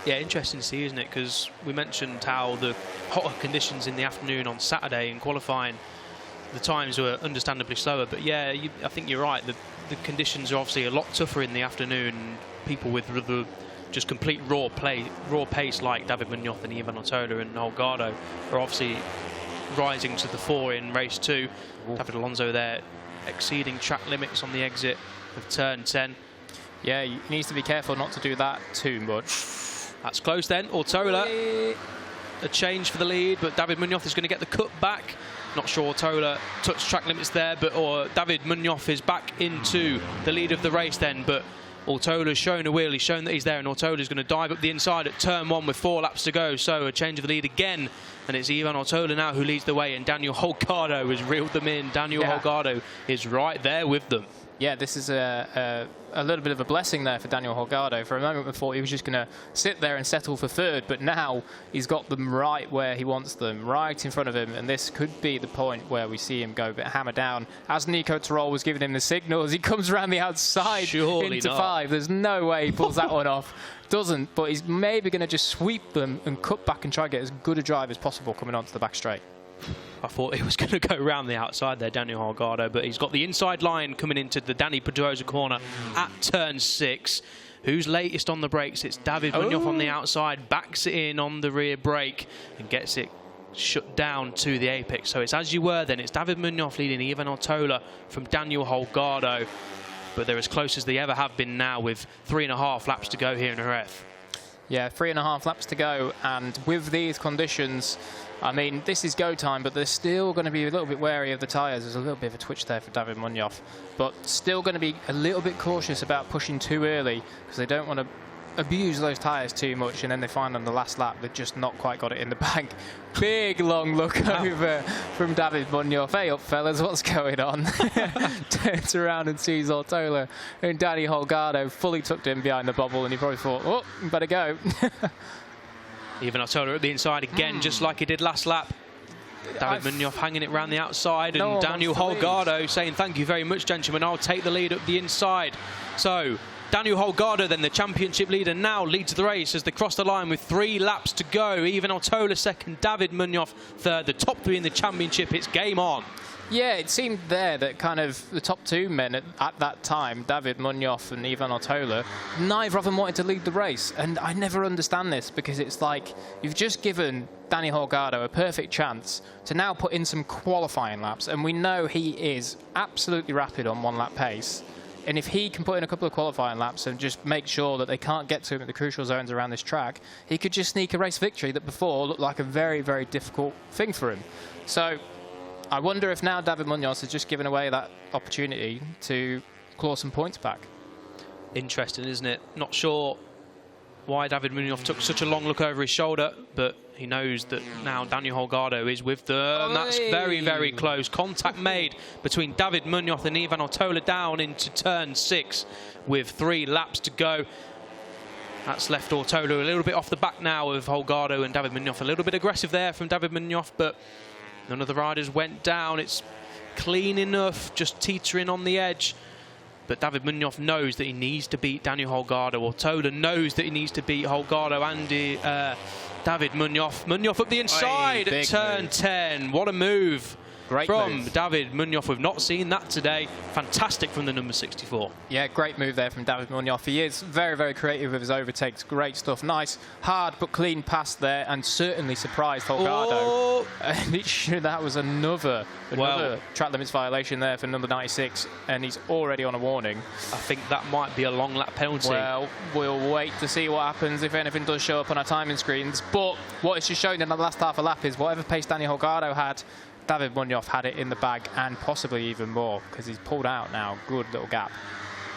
[SPEAKER 2] Yeah, interesting to see, isn't it? Because we mentioned how the hotter conditions in the afternoon on Saturday in qualifying, the times were understandably slower. But yeah, I think you're right. The conditions are obviously a lot tougher in the afternoon. People with the just complete raw pace like David Munoff and Ivan Ortola and Holgado are obviously rising to the fore in race 2. Ooh. David Alonso there exceeding track limits on the exit of turn 10.
[SPEAKER 1] Yeah, he needs to be careful not to do that too much.
[SPEAKER 2] That's close then. Ortola, a change for the lead, but David Munoff is going to get the cut back. Not sure Ortola touched track limits there, but David Munoff is back into the lead of the race then, but Ortola's shown a wheel, he's shown that he's there, and Ortola's going to dive up the inside at turn 1 with 4 laps to go. So a change of the lead again, and it's Ivan Ortola now who leads the way, and Daniel Holgado has reeled them in. Daniel Holgado is right there with them. Yeah,
[SPEAKER 1] this is a little bit of a blessing there for Daniel Holgado. For a moment we thought he was just going to sit there and settle for third, but now he's got them right where he wants them, right in front of him, and this could be the point where we see him go a bit hammer down. As Nico Terol was giving him the signals, he comes around the outside into 5. There's no way he pulls that one off. Doesn't, but he's maybe going to just sweep them and cut back and try to get as good a drive as possible coming onto the back straight.
[SPEAKER 2] I thought he was going to go around the outside there, Daniel Holgado, but he's got the inside line coming into the Danny Pedrosa corner at turn 6. Who's latest on the brakes? It's David Munoff on the outside, backs it in on the rear brake and gets it shut down to the apex. So it's as you were then. It's David Munoff leading Ivan Ortola from Daniel Holgado, but they're as close as they ever have been now with 3.5 laps to go here in Jerez.
[SPEAKER 1] Yeah, 3.5 laps to go, and with these conditions, I mean, this is go time, but they're still going to be a little bit wary of the tyres. There's a little bit of a twitch there for David Munoff, but still going to be a little bit cautious about pushing too early because they don't want to abuse those tyres too much, and then they find on the last lap they've just not quite got it in the bag. Big long look over from David Munoff. Hey up, fellas, what's going on? Turns around and sees Ortola and Danny Holgado fully tucked in behind the bubble, and he probably thought, oh, better go.
[SPEAKER 2] Ivan Ortola at the inside again, just like he did last lap. David Munoff hanging it around the outside, and Daniel Holgado saying, thank you very much, gentlemen, I'll take the lead up the inside. So Daniel Holgado, then the championship leader, now leads the race as they cross the line with 3 laps to go. Ivan Ortola second, David Munoff third. The top 3 in the championship, it's game on.
[SPEAKER 1] Yeah, it seemed there that kind of the top 2 men at that time, David Munoff and Ivan Ortola, neither of them wanted to lead the race. And I never understand this, because it's like you've just given Danny Holgado a perfect chance to now put in some qualifying laps. And we know he is absolutely rapid on 1-lap pace. And if he can put in a couple of qualifying laps and just make sure that they can't get to him at the crucial zones around this track, he could just sneak a race victory that before looked like a very, very difficult thing for him. So I wonder if now David Munoff has just given away that opportunity to claw some points back. Interesting, isn't it?
[SPEAKER 2] Not sure why David Munoff took such a long look over his shoulder, but he knows that now Daniel Holgado is with them. That's very, very close. Contact made between David Munoff and Ivan Ortola down into turn 6 with 3 laps to go. That's left Ortola a little bit off the back now of Holgado and David Munoff. A little bit aggressive there from David Munoff, but none of the riders went down. It's clean enough, just teetering on the edge. But David Munoff knows that he needs to beat Daniel Holgado. Ortola knows that he needs to beat Holgado and David Munoff. Munoff up the inside at turn 10. What a move.
[SPEAKER 1] Great
[SPEAKER 2] from
[SPEAKER 1] move.
[SPEAKER 2] David Munoff. We've not seen that today. Fantastic from the number 64.
[SPEAKER 1] Yeah, great move there from David Munoff. He is very, very creative with his overtakes. Great stuff. Nice, hard but clean pass there, and certainly surprised Holgado. And that was another track limits violation there for number 96, and he's already on a warning.
[SPEAKER 2] I think that might be a long lap penalty.
[SPEAKER 1] Well, we'll wait to see what happens if anything does show up on our timing screens. But what it's just shown in the last half a lap is whatever pace Danny Holgado had, David Munoff had it in the bag, and possibly even more, because he's pulled out now. Good little gap.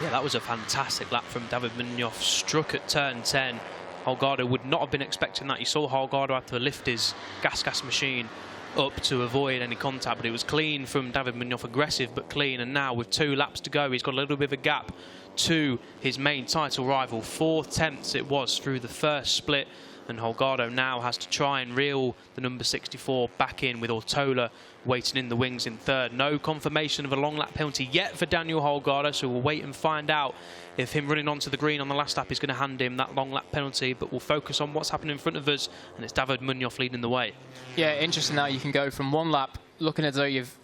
[SPEAKER 2] Yeah, that was a fantastic lap from David Munoff. Struck at turn 10. Holgado would not have been expecting that. You saw Holgado have to lift his gas machine up to avoid any contact, but it was clean from David Munoff. Aggressive but clean, and now with 2 laps to go, he's got a little bit of a gap to his main title rival. 4/10 it was through the first split, and Holgado now has to try and reel the number 64 back in, with Ortola waiting in the wings in third. No confirmation of a long lap penalty yet for Daniel Holgado, so we'll wait and find out if him running onto the green on the last lap is going to hand him that long lap penalty. But we'll focus on what's happening in front of us, and it's David Munoff leading the way.
[SPEAKER 1] Yeah, interesting how you can go from one lap looking as though you've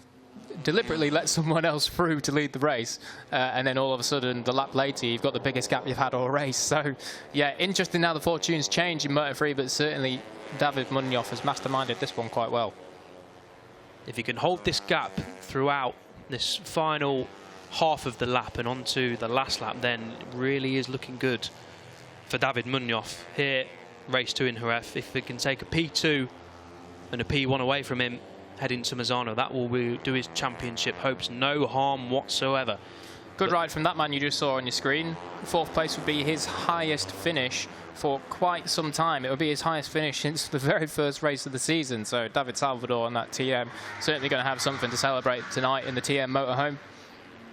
[SPEAKER 1] deliberately let someone else through to lead the race, and then all of a sudden the lap later you've got the biggest gap you've had all race. So yeah, interesting how the fortunes change in Moto3, but certainly David Munoff has masterminded this one quite well.
[SPEAKER 2] If he can hold this gap throughout this final half of the lap and onto the last lap, then it really is looking good for David Munoff here, race 2 in Jerez. If he can take a P2 and a P1 away from him heading to Mazzano, that will do his championship hopes no harm whatsoever.
[SPEAKER 1] Good ride from that man you just saw on your screen. 4th place would be his highest finish for quite some time. It would be his highest finish since the very first race of the season. So David Salvador on that TM certainly going to have something to celebrate tonight in the TM motorhome.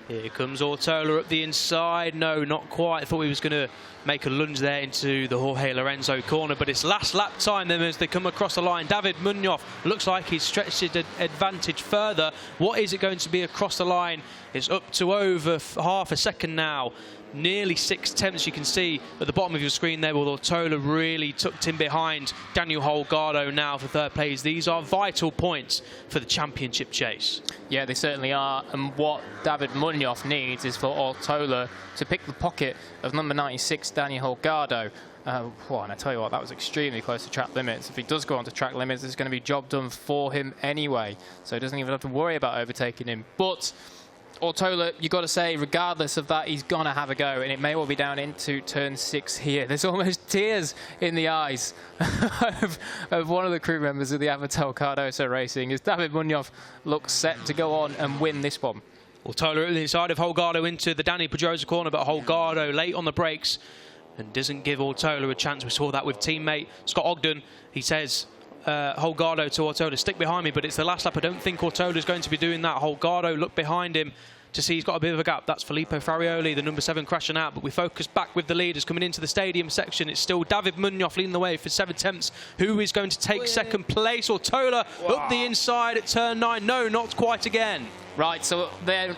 [SPEAKER 2] Here comes Ortola up the inside. No, not quite. I thought he was going to make a lunge there into the Jorge Lorenzo corner, but it's last lap time then as they come across the line. David Munoff looks like he's stretched his advantage further. What is it going to be across the line? It's up to over half a second now. Nearly 6/10 you can see at the bottom of your screen there, with Ortola really tucked in behind Daniel Holgado now for 3rd place. These are vital points for the championship chase.
[SPEAKER 1] Yeah, they certainly are, and what David Munoff needs is for Ortola to pick the pocket of number 96 Daniel Holgado. And I tell you what, that was extremely close to track limits. If he does go on to track limits, it's going to be job done for him anyway, so he doesn't even have to worry about overtaking him. But Ortola, you've got to say, regardless of that, he's going to have a go, and it may well be down into turn 6 here. There's almost tears in the eyes of one of the crew members of the Avatel Cardoso Racing as David Munoff looks set to go on and win this one.
[SPEAKER 2] Ortola at the inside of Holgado into the Danny Pedrosa corner, but Holgado late on the brakes and doesn't give Ortola a chance. We saw that with teammate Scott Ogden. He says, Holgado to Ortola, stick behind me, but it's the last lap. I don't think Ortola's going to be doing that. Holgado looked behind him to see he's got a bit of a gap. That's Filippo Farioli, the number 7, crashing out. But we focus back with the leaders coming into the stadium section. It's still David Munoff leading the way for 7/10. Who is going to take 2nd place? Ortola up the inside at turn 9. No, not quite again.
[SPEAKER 1] Right, so then,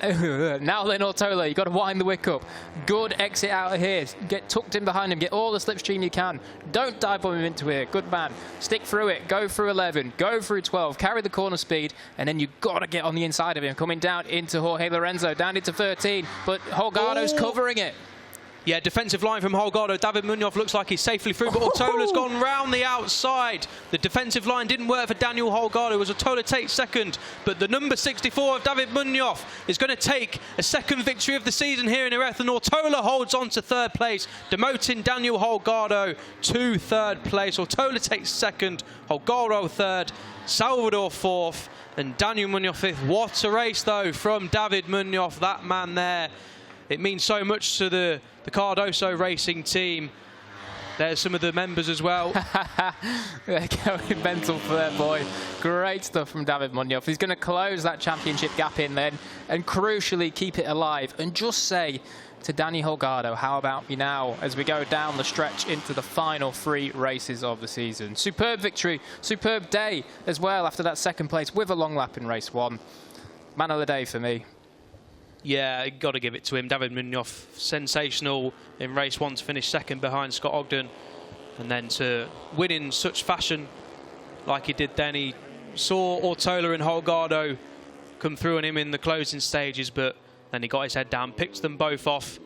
[SPEAKER 1] now then Ortola, you've got to wind the wick up. Good exit out of here. Get tucked in behind him. Get all the slipstream you can. Don't dive bomb him into here. Good man. Stick through it. Go through 11. Go through 12. Carry the corner speed. And then you've got to get on the inside of him. Coming down into Jorge Lorenzo. Down into 13. But Holgado's covering it.
[SPEAKER 2] Yeah, defensive line from Holgado. David Munoff looks like he's safely through, but Ortola's gone round the outside. The defensive line didn't work for Daniel Holgado as Ortola takes 2nd, but the number 64 of David Munoff is going to take a 2nd victory of the season here in Jerez, and Ortola holds on to 3rd place, demoting Daniel Holgado to 3rd place. Ortola takes 2nd, Holgado 3rd, Salvador 4th, and Daniel Munoff 5th. What a race, though, from David Munoff, that man there. It means so much to the Cardoso Racing team. There's some of the members as well.
[SPEAKER 1] They're going mental for their boy. Great stuff from David Munoff. He's going to close that championship gap in then, and crucially keep it alive. And just say to Danny Holgado, how about you now as we go down the stretch into the final 3 races of the season. Superb victory, superb day as well after that 2nd place with a long lap in race 1. Man of the day for me.
[SPEAKER 2] Yeah, got to give it to him. David Munoff, sensational in race 1 to finish 2nd behind Scott Ogden. And then to win in such fashion like he did then. He saw Ortola and Holgado come through on him in the closing stages, but then he got his head down, picked them both off,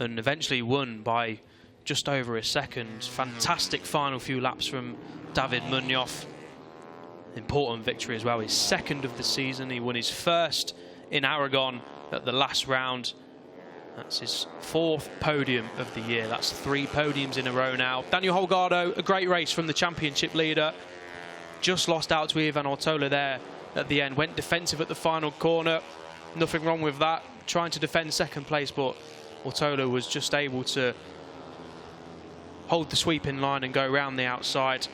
[SPEAKER 2] and eventually won by just over a second. Fantastic final few laps from David Munoff. Important victory as well. His 2nd of the season. He won his 1st in Aragon at the last round. That's his 4th podium of the year. That's 3 podiums in a row now. Daniel Holgado, a great race from the championship leader. Just lost out to Ivan Ortola there at the end. Went defensive at the final corner. Nothing wrong with that. trying to defend second place, but Ortola was just able to hold the sweeping line and go round the outside.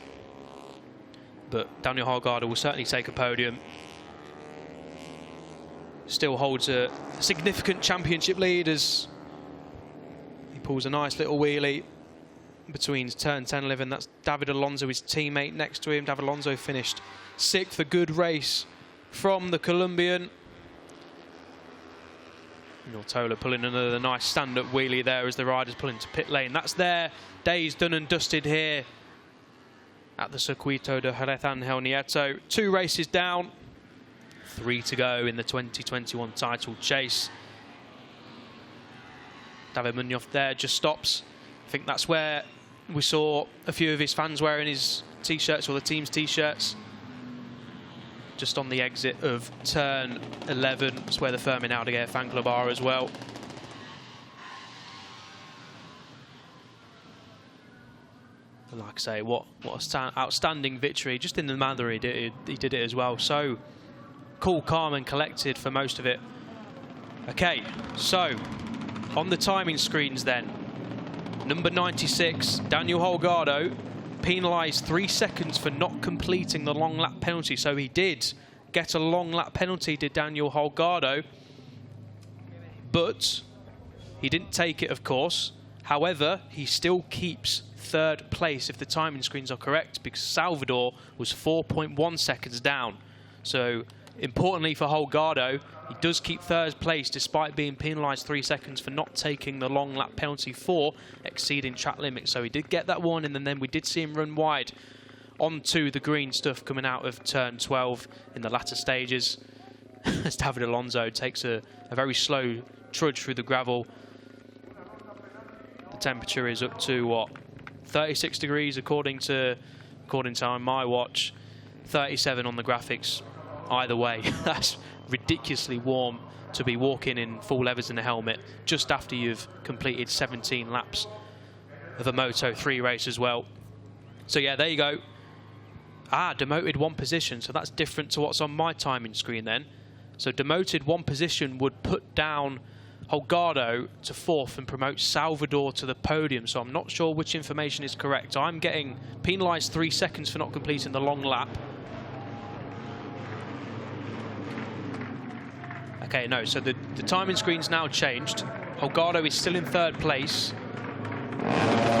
[SPEAKER 2] But Daniel Holgado will certainly take a podium. Still holds a significant championship lead as he pulls a nice little wheelie between turn 10 and 11. That's David Alonso, his teammate next to him. David Alonso finished 6th. A good race from the Colombian. Ortola pulling another nice stand-up wheelie there as the riders pull into pit lane. That's their days done and dusted here at the Circuito de Jerez Ángel Nieto. 2 races down, 3 to go in the 2021 title chase. David Munoff there just stops. I think that's where we saw a few of his fans wearing his T-shirts, or the team's T-shirts. Just on the exit of turn 11. It's where the FIM Moto3 fan club are as well. And like I say, what an outstanding victory, just in the manner he did it as well. So cool, calm and collected for most of it. Okay, so on the timing screens then, number 96, Daniel Holgado, penalised 3 seconds for not completing the long lap penalty. So he did get a long lap penalty, did Daniel Holgado, but he didn't take it, of course. However, he still keeps 3rd place if the timing screens are correct, because Salvador was 4.1 seconds down. So importantly for Holgado, he does keep 3rd place despite being penalised 3 seconds for not taking the long lap penalty for exceeding track limits. So he did get that warning, and then we did see him run wide onto the green stuff coming out of turn 12 in the latter stages as David Alonso takes a very slow trudge through the gravel. The temperature is up to what, 36 degrees according to my watch, 37 on the graphics. Either way, that's ridiculously warm to be walking in full leathers and a helmet just after you've completed 17 laps of a Moto3 race as well. So yeah, there you go. Demoted 1 position, so that's different to what's on my timing screen then. So demoted 1 position would put down Holgado to 4th and promote Salvador to the podium. So I'm not sure which information is correct. I'm getting penalised 3 seconds for not completing the long lap. Okay, no, so the timing screen's now changed. Holgado is still in 3rd place.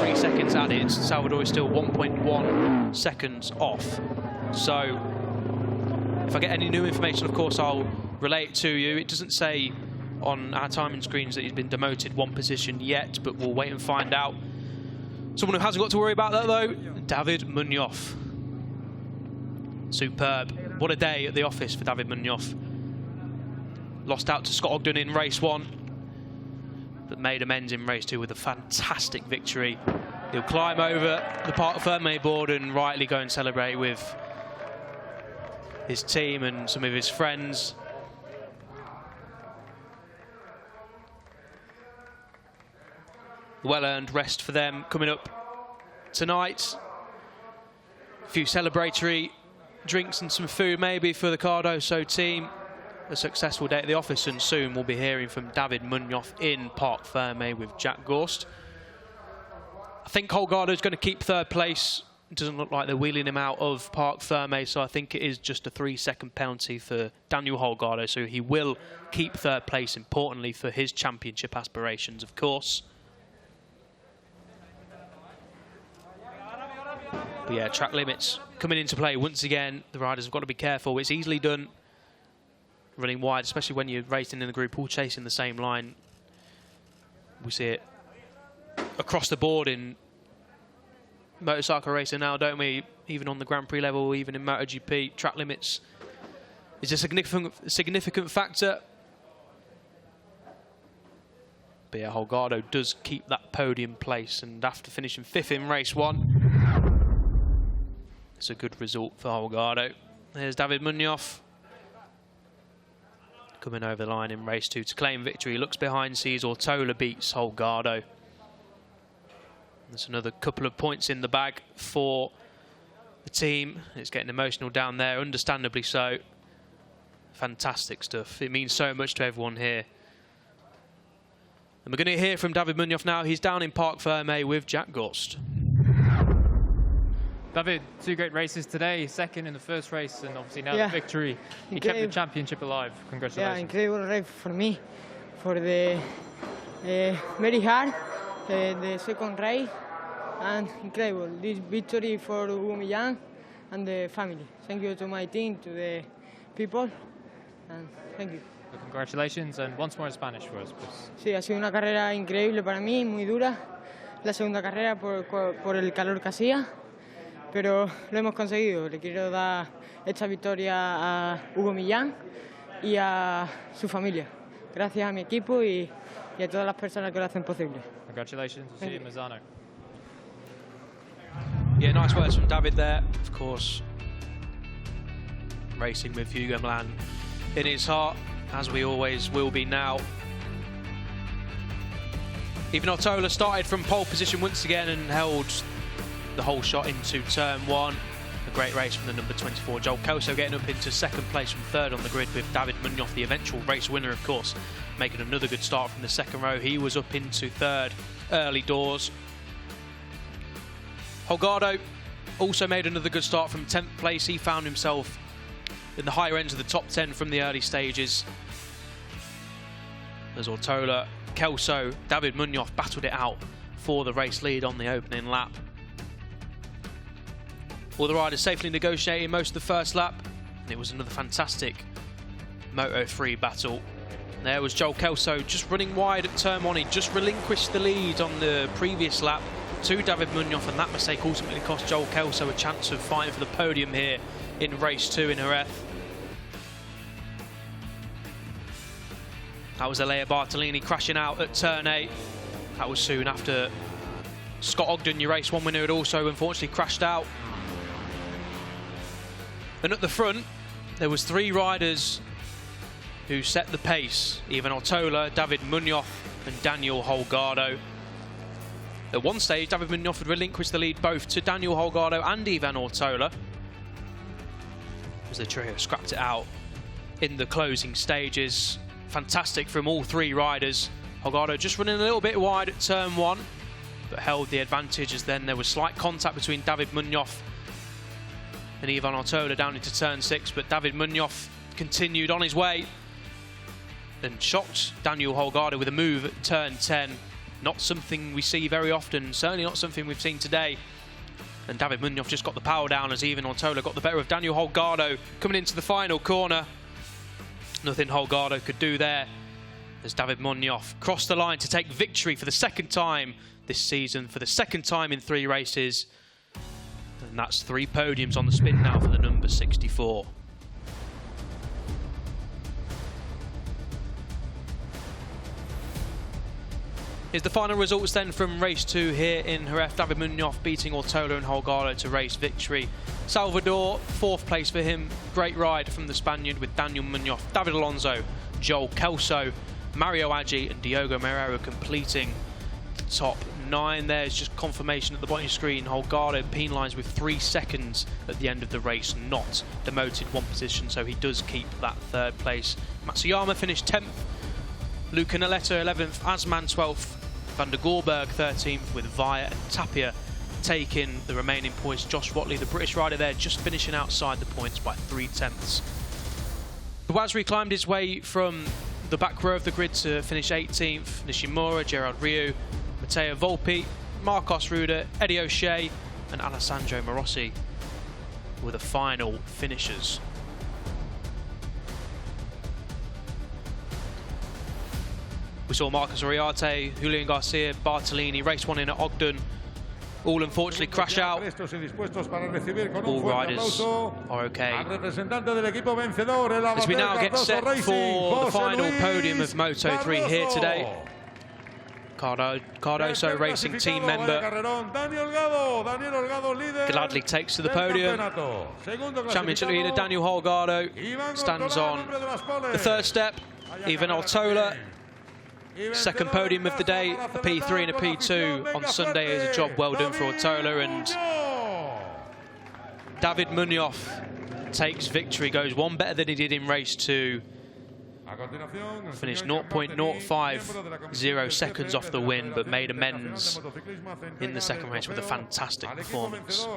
[SPEAKER 2] 3 seconds added. Salvador is still 1.1 seconds off. So if I get any new information, of course, I'll relay it to you. It doesn't say on our timing screens that he's been demoted 1 position yet, but we'll wait and find out. Someone who hasn't got to worry about that, though, David Munoff. Superb. What a day at the office for David Munoff. Lost out to Scott Ogden in race 1, but made amends in race 2 with a fantastic victory. He'll climb over the Parc Fermé board and rightly go and celebrate with his team and some of his friends. Well-earned rest for them coming up tonight. A few celebratory drinks and some food maybe for the Cardoso team. A successful day at the office, and soon we'll be hearing from David Munoff in Parc Fermé with Jack Gorst. I think Holgado's going to keep 3rd place. It doesn't look like they're wheeling him out of Parc Fermé, so I think it is just a 3-second penalty for Daniel Holgado, so he will keep 3rd place, importantly for his championship aspirations, of course. But yeah, track limits coming into play once again. The riders have got to be careful. It's easily done running wide, especially when you're racing in the group, all chasing the same line. We see it across the board in motorcycle racing now, don't we? Even on the Grand Prix level, even in MotoGP, track limits is a significant factor. But yeah, Holgado does keep that podium place, and after finishing 5th in race 1, it's a good result for Holgado. There's David Munoff coming over the line in race 2 to claim victory. Looks behind, sees Ortola beats Holgado. There's another couple of points in the bag for the team. It's getting emotional down there, understandably so. Fantastic stuff. It means so much to everyone here And we're going to hear from David Munoff now. He's down in Parc Fermé with Jack Gost.
[SPEAKER 1] David, 2 great races today, second in the first race, and obviously now the victory. You kept the championship alive. Congratulations.
[SPEAKER 3] Yeah, incredible race for me, for the very hard, the second race, and incredible. This victory for Hugo Millán and the family. Thank you to my team, to the people, and thank you.
[SPEAKER 1] Well, congratulations, and once more in Spanish for us, please.
[SPEAKER 3] Sí, ha sido una carrera increíble para mí, muy dura. La segunda carrera por el calor que hacía, pero lo hemos conseguido. Le quiero dar esta victoria a Hugo Millán y a su familia. Gracias a mi equipo y a todas las personas que lo hacen posible.
[SPEAKER 1] Congratulations. We'll see you in Mazzano.
[SPEAKER 2] Yeah, nice words from David there. Of course, racing with Hugo Millán in his heart, as we always will be now. Even Ortola started from pole position once again and held the whole shot into turn 1. A great race from the number 24, Joel Kelso, getting up into second place from third on the grid, with David Munoff, the eventual race winner, of course, making another good start from the second row. He was up into third early doors. Holgado also made another good start from 10th place. He found himself in the higher ends of the top 10 from the early stages. As Ortola, Kelso, David Munoff battled it out for the race lead on the opening lap. All the riders safely negotiating most of the first lap, and it was another fantastic Moto3 battle. There was Joel Kelso just running wide at turn 1. He just relinquished the lead on the previous lap to David Munoff, and that mistake ultimately cost Joel Kelso a chance of fighting for the podium here in race 2 in Jerez. That was Alea Bartolini crashing out at turn 8. That was soon after Scott Ogden, your race 1 winner, had also unfortunately crashed out. And at the front, there was 3 riders who set the pace: Ivan Ortola, David Munoff and Daniel Holgado. At one stage, David Munoff had relinquished the lead both to Daniel Holgado and Ivan Ortola, as the trio scrapped it out in the closing stages. Fantastic from all 3 riders. Holgado just running a little bit wide at turn 1, but held the advantage, as then there was slight contact between David Munoff and Ivan Ortola down into turn 6, but David Munoff continued on his way and shocked Daniel Holgado with a move at turn 10. Not something we see very often, certainly not something we've seen today. And David Munoff just got the power down as Ivan Ortola got the better of Daniel Holgado coming into the final corner. Nothing Holgado could do there, as David Munoff crossed the line to take victory for the second time this season, for the second time in 3 races. And that's 3 podiums on the spin now for the number 64. Here's the final results then from race 2 here in Jerez. David Munoff beating Ortola and Holgado to race victory. Salvador, 4th place for him. Great ride from the Spaniard with Daniel Munoff, David Alonso, Joel Kelso, Mario Aggi and Diogo Moreira completing the top 9. There's just confirmation at the bottom of the screen. Holgado penalised with 3 seconds at the end of the race, not demoted 1 position, so he does keep that 3rd place. Matsuyama finished 10th. Luca Naletta 11th, Asman 12th, Van der Gorberg 13th, with Via and Tapia taking the remaining points. Josh Watley, the British rider there, just finishing outside the points by 3/10. Kawasri climbed his way from the back row of the grid to finish 18th. Nishimura, Gerard Ryu, Matteo Volpi, Marcos Ruda, Eddie O'Shea and Alessandro Morossi were the final finishers. We saw Marcos Uriarte, Julian Garcia, Bartolini, race 1 in at Ogden, all unfortunately crash out. All riders are okay. As we now get set for the final podium of Moto3 here today. Cardoso Racing team member gladly takes to the podium. Championship leader Daniel Holgado stands on the 3rd step. Ivan Ortola, 2nd podium of the day, a P3 and a P2 on Sunday is a job well done for Ortola, and David Munoff takes victory, goes 1 better than he did in race 2, Finished 0.050 seconds off the win, but made amends in the second race with a fantastic performance.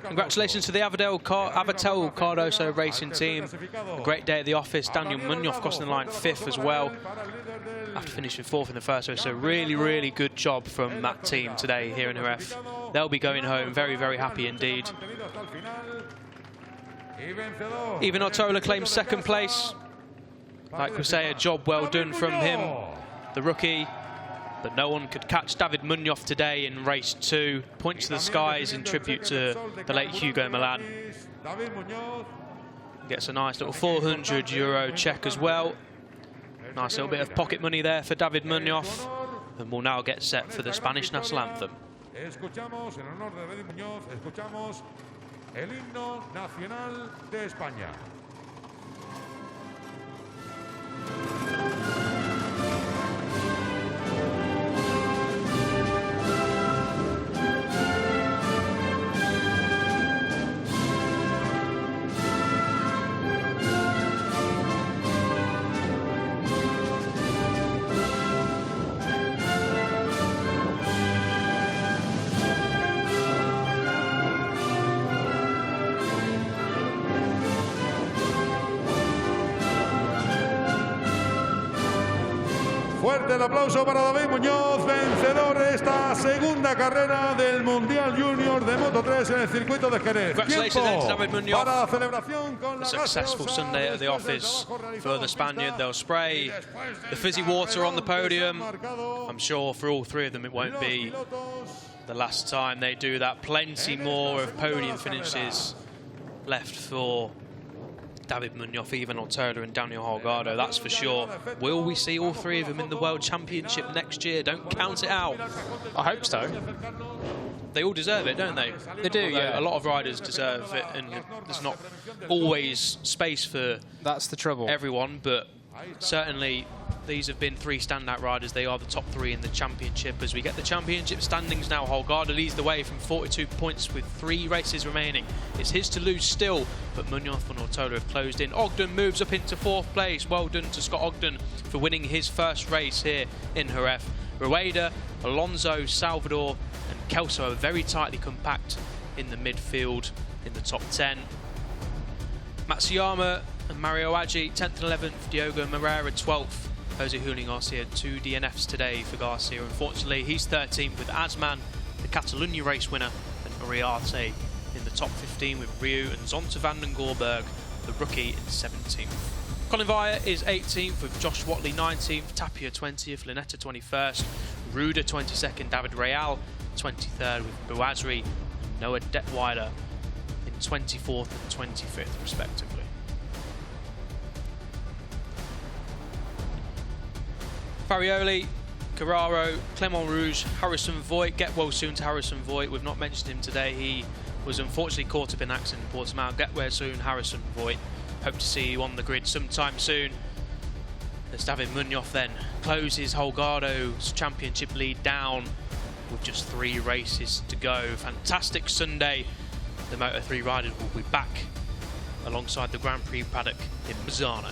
[SPEAKER 2] Congratulations to the Avatel Cardoso racing team. A great day at the office. Daniel Munoff crossing the line 5th as well, after finishing 4th in the first race. So really, really good job from that team today here in Jerez. They'll be going home very, very happy indeed. Even Ortola claims 2nd place. Like we say, a job well done from him, the rookie. But no one could catch David Munoff today in race 2. Points to the skies in tribute to the late Hugo Milan. Gets a nice little €400 check as well. Nice little bit of pocket money there for David Munoff. And will now get set for the Spanish national anthem.
[SPEAKER 4] Escuchamos, en honor de David Muñoz, escuchamos el himno nacional de España. Fuerte el aplauso para David Muñoz, vencedor de esta segunda carrera del Mundial Junior de Moto3 en el circuito de Jerez.
[SPEAKER 2] Congratulations to David Munoff.
[SPEAKER 4] Para la celebración con
[SPEAKER 2] A
[SPEAKER 4] la
[SPEAKER 2] successful Sunday at the office for the Spaniard. They'll spray the fizzy water on the podium. I'm sure for all 3 of them it won't be the last time they do that. Plenty more of podium finishes left for David Munoff, Ivan Ortola and Daniel Holgado, that's for sure. Will we see all 3 of them in the World Championship next year? Don't count it out.
[SPEAKER 1] I hope so.
[SPEAKER 2] They all deserve it, don't they?
[SPEAKER 1] They do, yeah.
[SPEAKER 2] A lot of riders deserve it, and there's not always space for
[SPEAKER 1] That's the trouble.
[SPEAKER 2] everyone, but certainly these have been 3 standout riders. They are the top 3 in the championship. As we get the championship standings now, Holgado leads the way from 42 points with 3 races remaining. It's his to lose still, but Munoff and Ortola have closed in. Ogden moves up into 4th place. Well done to Scott Ogden for winning his first race here in Jerez. Rueda, Alonso, Salvador and Kelso are very tightly compact in the midfield in the top 10. Matsuyama and Mario Aggi 10th and 11th, Diogo Moreira 12th. Jose Julian Garcia 2 DNFs today for Garcia. Unfortunately, he's 13th with Asman, the Catalunya race winner, and Uriarte in the top 15 with Riu and Zonta van den Gorberg, the rookie, in 17th. Colin Vire is 18th with Josh Watley 19th, Tapia 20th, Linetta 21st, Ruda 22nd, David Real 23rd with Bouazri and Noah Detweiler in 24th and 25th respectively. Farioli, Carraro, Clement Rouge, Harrison Voigt. Get well soon to Harrison Voigt. We've not mentioned him today. He was unfortunately caught up in an accident in Portimao. Get well soon, Harrison Voigt. Hope to see you on the grid sometime soon. As David Munoff then closes Holgado's championship lead down with just 3 races to go. Fantastic Sunday. The Moto3 riders will be back alongside the Grand Prix paddock in Misano.